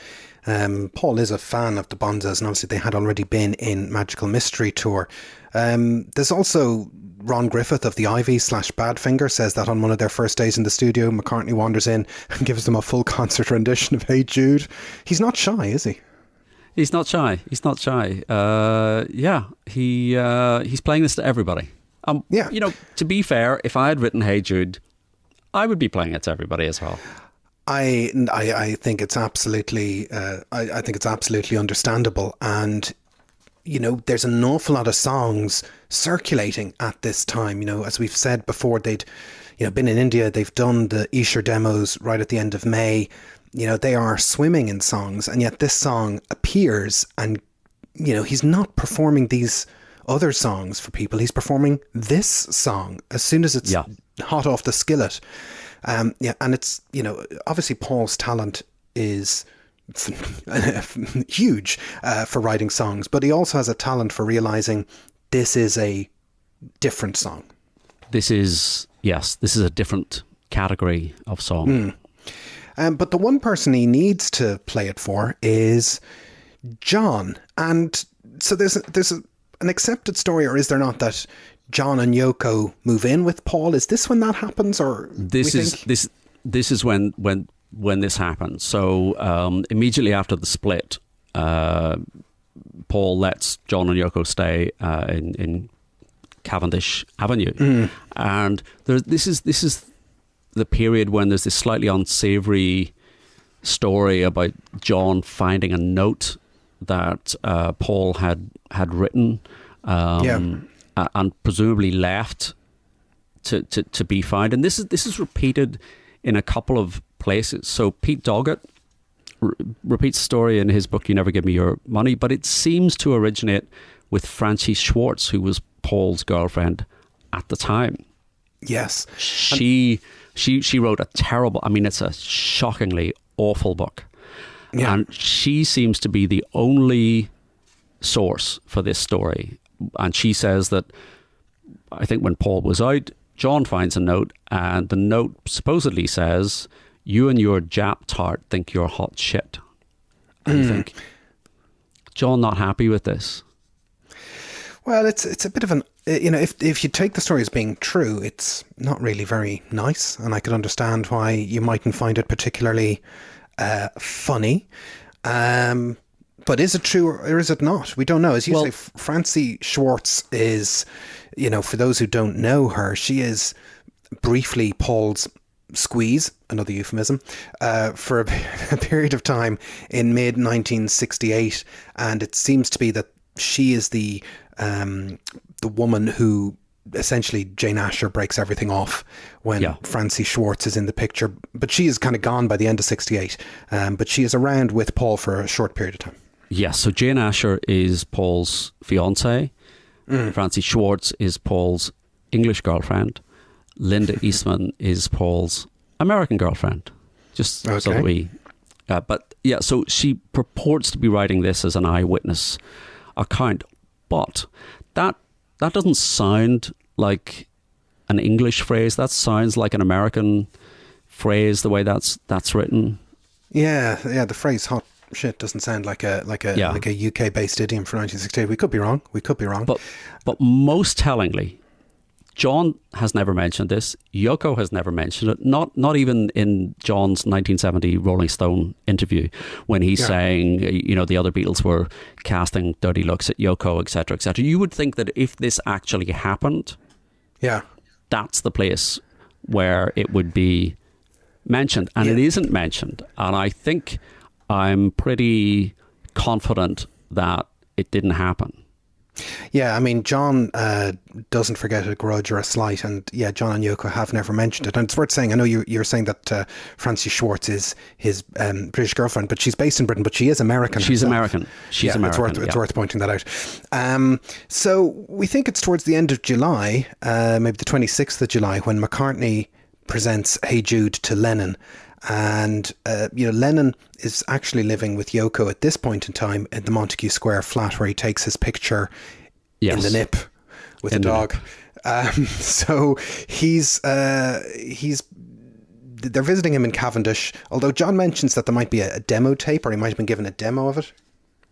Paul is a fan of the Bonzos, and obviously they had already been in Magical Mystery Tour. There's also Ron Griffith of the Ivy/Badfinger says that on one of their first days in the studio, McCartney wanders in and gives them a full concert rendition of Hey Jude. He's not shy, is he? He's not shy. He's playing this to everybody. Yeah. You know, to be fair, if I had written Hey Jude, I would be playing it to everybody as well. I think it's absolutely I think it's absolutely understandable, and you know, there's an awful lot of songs circulating at this time. You know, as we've said before, they'd been in India, they've done the Esher demos right at the end of May. You know, they are swimming in songs, and yet this song appears, and you know, he's not performing these other songs for people. He's performing this song as soon as it's hot off the skillet. And it's, you know, obviously Paul's talent is huge for writing songs, but he also has a talent for realizing this is a different song. This is a different category of song. But the one person he needs to play it for is John. And so there's an accepted story, or is there not, that John and Yoko move in with Paul? Is this when that happens, or this is when this happens? So immediately after the split, Paul lets John and Yoko stay in Cavendish Avenue, and this is the period when there's this slightly unsavoury story about John finding a note that Paul had written. And presumably left to be found, and this is repeated in a couple of places. So Pete Doggett repeats the story in his book "You Never Give Me Your Money," but it seems to originate with Francie Schwartz, who was Paul's girlfriend at the time. Yes, she wrote a terrible. I mean, it's a shockingly awful book, and she seems to be the only source for this story. And she says that, I think when Paul was out, John finds a note, and the note supposedly says, "You and your Jap tart think you're hot shit." And you think, John not happy with this? Well, it's a bit of an, you know, if you take the story as being true, it's not really very nice, and I could understand why you mightn't find it particularly funny. But is it true or is it not? We don't know. As you say, Francie Schwartz is, you know, for those who don't know her, she is briefly Paul's squeeze, another euphemism, for a period of time in mid-1968. And it seems to be that she is the woman who essentially Jane Asher breaks everything off when Francie Schwartz is in the picture. But she is kind of gone by the end of 68. But she is around with Paul for a short period of time. Yes, so Jane Asher is Paul's fiancée. Francie Schwartz is Paul's English girlfriend. Linda Eastman is Paul's American girlfriend. Just so that we... so she purports to be writing this as an eyewitness account, but that doesn't sound like an English phrase. That sounds like an American phrase, the way that's written. Yeah, the phrase shit doesn't sound like a Yeah. like a UK based idiom for 1968. We could be wrong. But most tellingly, John has never mentioned this. Yoko has never mentioned it. Not even in John's 1970 Rolling Stone interview when he's saying, the other Beatles were casting dirty looks at Yoko, etc., etc. You would think that if this actually happened, that's the place where it would be mentioned, and it isn't mentioned. And I think I'm pretty confident that it didn't happen. Yeah, I mean, John doesn't forget a grudge or a slight, and John and Yoko have never mentioned it. And it's worth saying, I know you're saying that Francie Schwartz is his British girlfriend, but she's based in Britain, but she is American. She's herself. American. She's American. It's worth pointing that out. So we think it's towards the end of July, maybe the 26th of July, when McCartney presents Hey Jude to Lennon. And, Lennon is actually living with Yoko at this point in time in the Montague Square flat where he takes his picture in the nip with a dog. So they're visiting him in Cavendish, although John mentions that there might be a demo tape, or he might have been given a demo of it.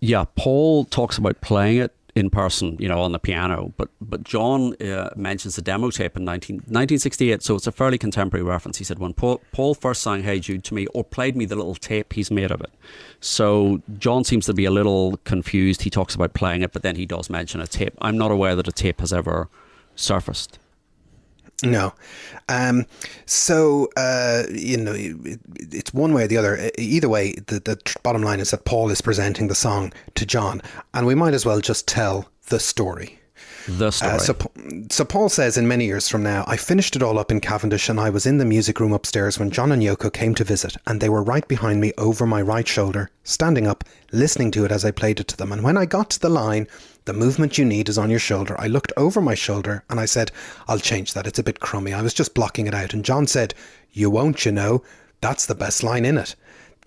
Yeah, Paul talks about playing it in person, on the piano, but John mentions the demo tape in 1968, so it's a fairly contemporary reference. He said, when Paul first sang Hey Jude to me, or played me the little tape he's made of it. So John seems to be a little confused. He talks about playing it, but then he does mention a tape. I'm not aware that a tape has ever surfaced. No. It's one way or the other. Either way, the bottom line is that Paul is presenting the song to John, and we might as well just tell the story. The story. So Paul says, in many years from now, I finished it all up in Cavendish, and I was in the music room upstairs when John and Yoko came to visit, and they were right behind me over my right shoulder, standing up, listening to it as I played it to them. And when I got to the line, the movement you need is on your shoulder, I looked over my shoulder and I said, I'll change that. It's a bit crummy. I was just blocking it out. And John said, you won't, that's the best line in it.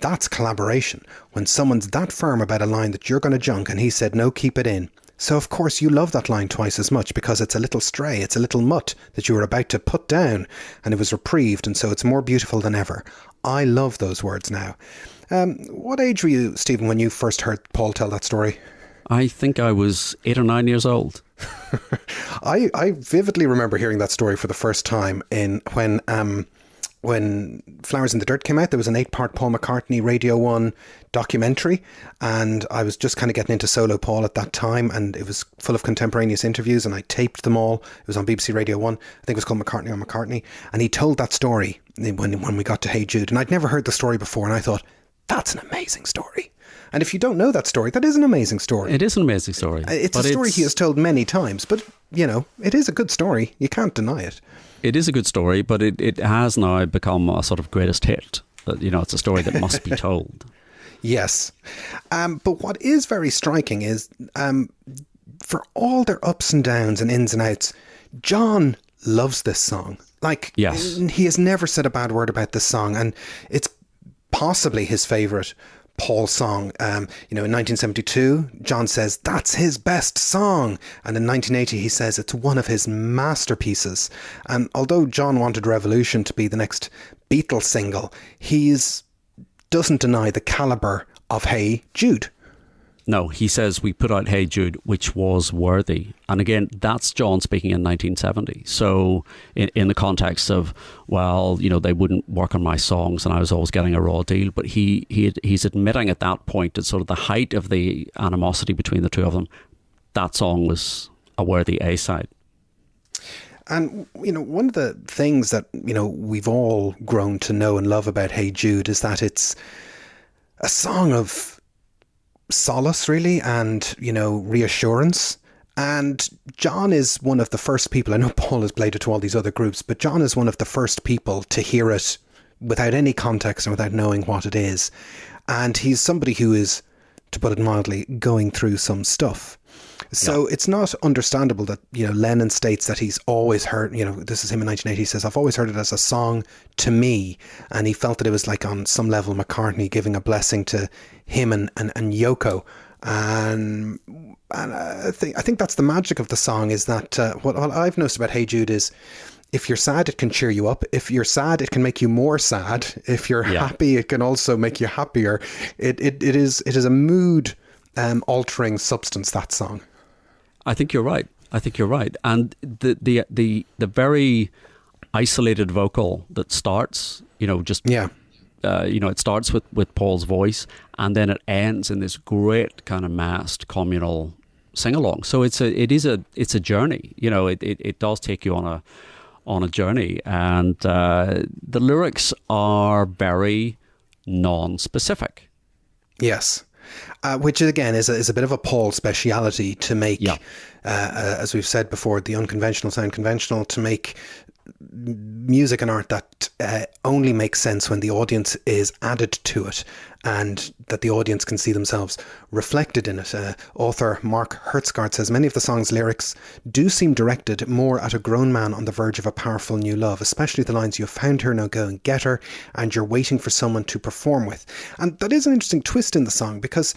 That's collaboration. When someone's that firm about a line that you're going to junk, and he said, no, keep it in. So of course you love that line twice as much because it's a little stray, it's a little mutt that you were about to put down, and it was reprieved, and so it's more beautiful than ever. I love those words now. What age were you, Stephen, when you first heard Paul tell that story? I think I was 8 or 9 years old. I vividly remember hearing that story for the first time when Flowers in the Dirt came out. There was an 8-part Paul McCartney Radio 1 documentary, and I was just kind of getting into solo Paul at that time, and it was full of contemporaneous interviews, and I taped them all. It was on BBC Radio 1. I think it was called McCartney on McCartney, and he told that story when we got to Hey Jude, and I'd never heard the story before, and I thought, that's an amazing story. And if you don't know that story, that is an amazing story. It is an amazing story. It's a story he has told many times, but, it is a good story. You can't deny it. It is a good story, but it has now become a sort of greatest hit. It's a story that must be told. Yes. But what is very striking is, for all their ups and downs and ins and outs, John loves this song. Yes. He has never said a bad word about this song, and it's possibly his favourite Paul song. In 1972, John says that's his best song, and in 1980 he says it's one of his masterpieces. And although John wanted Revolution to be the next Beatles single, he doesn't deny the calibre of Hey Jude. No, he says we put out Hey Jude, which was worthy. And again, that's John speaking in 1970. So in the context of, they wouldn't work on my songs and I was always getting a raw deal. But he's admitting at that point, at sort of the height of the animosity between the two of them, that song was a worthy A-side. And, one of the things that, we've all grown to know and love about Hey Jude is that it's a song of solace, really, and reassurance. And John is one of the first people, I know Paul has played it to all these other groups, but John is one of the first people to hear it without any context and without knowing what it is. And he's somebody who is, to put it mildly, going through some stuff. So It's not understandable that, Lennon states that he's always heard, this is him in 1980, he says, I've always heard it as a song to me. And he felt that it was like on some level McCartney giving a blessing to him and Yoko. And I think that's the magic of the song, is that what I've noticed about Hey Jude is if you're sad, it can cheer you up. If you're sad, it can make you more sad. If you're happy, it can also make you happier. It is a mood altering substance, that song. I think you're right. And the very isolated vocal that starts, it starts with Paul's voice, and then it ends in this great kind of massed communal sing along. So it's a journey. It does take you on a journey, and the lyrics are very non-specific. Yes. Which again is a bit of a Paul speciality, to make, as we've said before, the unconventional sound conventional, to make music and art that only makes sense when the audience is added to it, and that the audience can see themselves reflected in it. Author Mark Hertzgaard says many of the song's lyrics do seem directed more at a grown man on the verge of a powerful new love, especially the lines, "You have found her, now go and get her," and "You're waiting for someone to perform with." And that is an interesting twist in the song, because,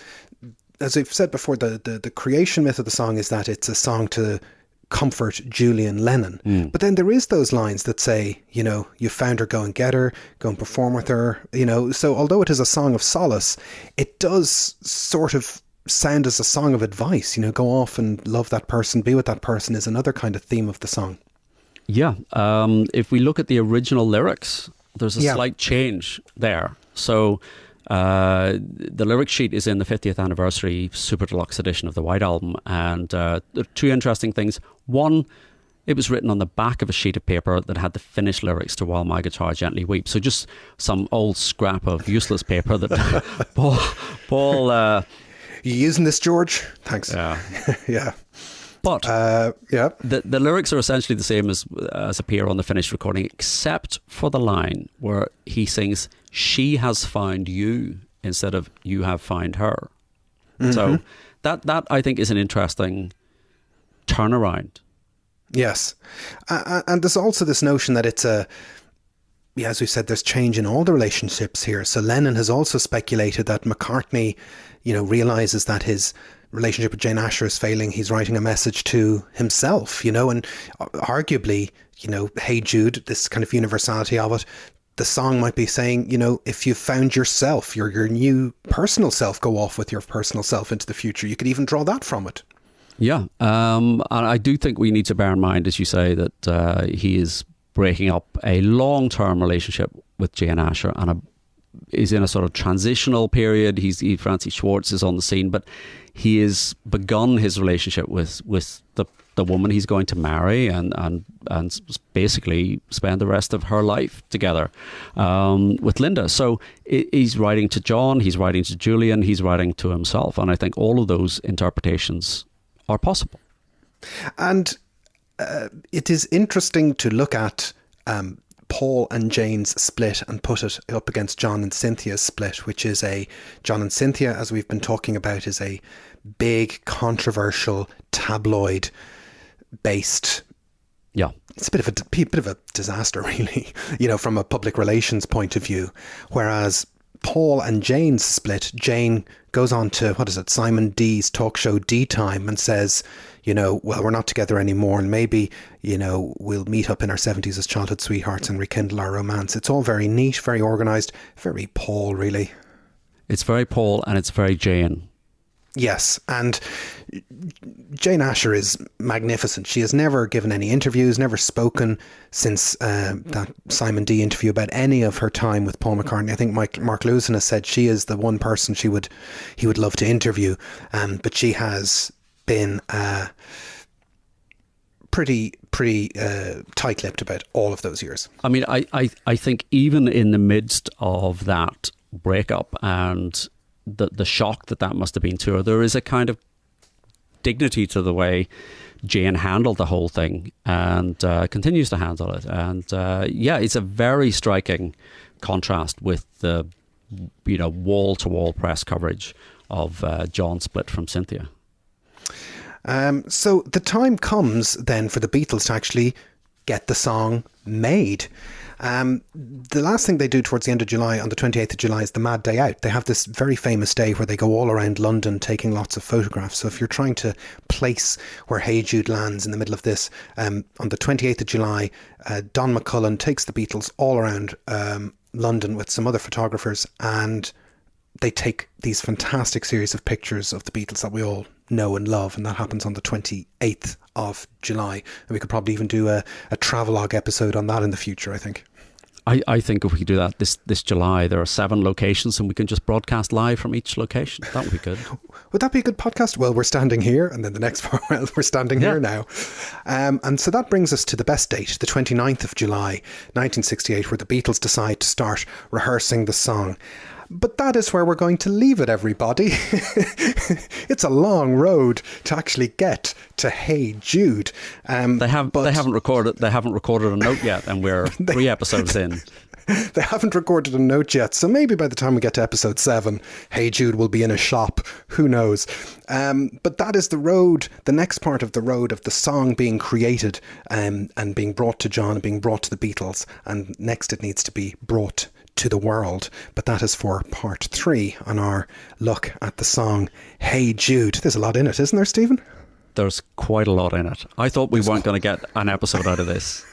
as we've said before, the creation myth of the song is that it's a song to comfort Julian Lennon. But then there is those lines that say, "You found her, go and get her, go and perform with her." So although it is a song of solace, it does sort of sound as a song of advice. Go off and love that person, be with that person, is another kind of theme of the song. Yeah. If we look at the original lyrics, there's a slight change there. So the lyric sheet is in the 50th anniversary Super Deluxe edition of the White Album, and there are two interesting things. One, it was written on the back of a sheet of paper that had the finished lyrics to "While My Guitar Gently Weeps." So just some old scrap of useless paper that Paul You using this, George? Thanks. Yeah. Yeah. But the lyrics are essentially the same as appear on the finished recording, except for the line where he sings, "She has found you," instead of "You have found her." Mm-hmm. So that I think is an interesting turnaround. Yes. And there's also this notion that it's as we said, there's change in all the relationships here. So Lennon has also speculated that McCartney, realizes that his relationship with Jane Asher is failing. He's writing a message to himself, and arguably, "Hey Jude," this kind of universality of it, the song might be saying, if you've found yourself, your new personal self, go off with your personal self into the future. You could even draw that from it. Yeah. And I do think we need to bear in mind, as you say, that he is breaking up a long-term relationship with Jane Asher, and is in a sort of transitional period. Francis Schwartz is on the scene, but he has begun his relationship with the woman he's going to marry, and basically spend the rest of her life together with Linda. So he's writing to John, he's writing to Julian, he's writing to himself, and I think all of those interpretations are possible. And it is interesting to look at Paul and Jane's split and put it up against John and Cynthia's split, which is John and Cynthia, as we've been talking about, is a big, controversial, tabloid based. Yeah, it's a bit of a disaster, really, from a public relations point of view. Whereas Paul and Jane's split, Jane goes on to, Simon D's talk show D Time, and says, well, we're not together anymore, and maybe, we'll meet up in our 70s as childhood sweethearts and rekindle our romance. It's all very neat, very organised, very Paul, really. It's very Paul, and it's very Jane. Yes, and Jane Asher is magnificent. She has never given any interviews, never spoken since that Simon D interview about any of her time with Paul McCartney. I think Mark Lewison has said she is the one person he would love to interview, but she has been pretty tight-lipped about all of those years. I mean, I think even in the midst of that breakup and the shock that must have been to her, there is a kind of dignity to the way Jane handled the whole thing, and continues to handle it. And it's a very striking contrast with the wall-to-wall press coverage of John's split from Cynthia. So the time comes then for the Beatles to actually get the song made. The last thing they do towards the end of July, on the 28th of July, is the Mad Day Out. They have this very famous day where they go all around London taking lots of photographs. So if you're trying to place where Hey Jude lands in the middle of this, on the 28th of July, Don McCullum takes the Beatles all around London with some other photographers, and they take these fantastic series of pictures of the Beatles that we all know and love, and that happens on the 28th of July. And we could probably even do a travelogue episode on that in the future, I think. I think if we do that this July, there are 7 locations and we can just broadcast live from each location. That would be good. Would that be a good podcast? Well, we're standing here, and then the next part, well, we're standing here now. And so that brings us to the best date, the 29th of July, 1968, where the Beatles decide to start rehearsing the song. But that is where we're going to leave it, everybody. It's a long road to actually get to Hey Jude. They haven't recorded a note yet, and we're 3 episodes in. They haven't recorded a note yet, so maybe by the time we get to episode 7, Hey Jude will be in a shop. Who knows? But that is the road, the next part of the road of the song being created and being brought to John and being brought to the Beatles. And next it needs to be brought to the world. But that is for part 3 on our look at the song Hey Jude. There's a lot in it, isn't there, Stephen? There's quite a lot in it. I thought we weren't going to get an episode out of this.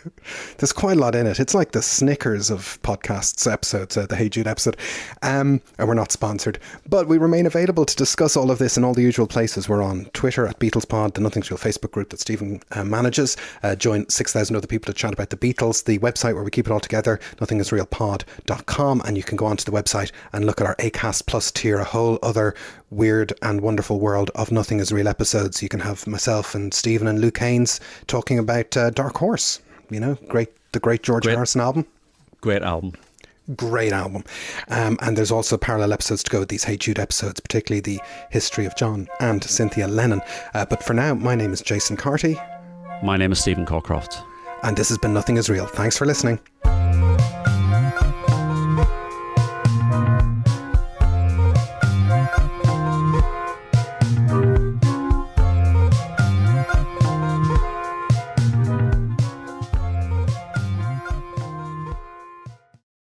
There's quite a lot in it. It's like the Snickers of podcasts episodes, the Hey Jude episode. And we're not sponsored. But we remain available to discuss all of this in all the usual places. We're on Twitter at BeatlesPod, the Nothing's Real Facebook group that Stephen manages. Join 6,000 other people to chat about the Beatles. The website where we keep it all together, nothingisrealpod.com. And you can go onto the website and look at our Acast Plus tier, a whole other weird and wonderful world of Nothing Is Real episodes. You can have myself and Stephen and Luke Haynes talking about Dark Horse, you know, the great George Harrison album. Great album. And there's also parallel episodes to go with these Hey Jude episodes, particularly the history of John and Cynthia Lennon. But for now, my name is Jason Carty. My name is Stephen Cockcroft. And this has been Nothing Is Real. Thanks for listening.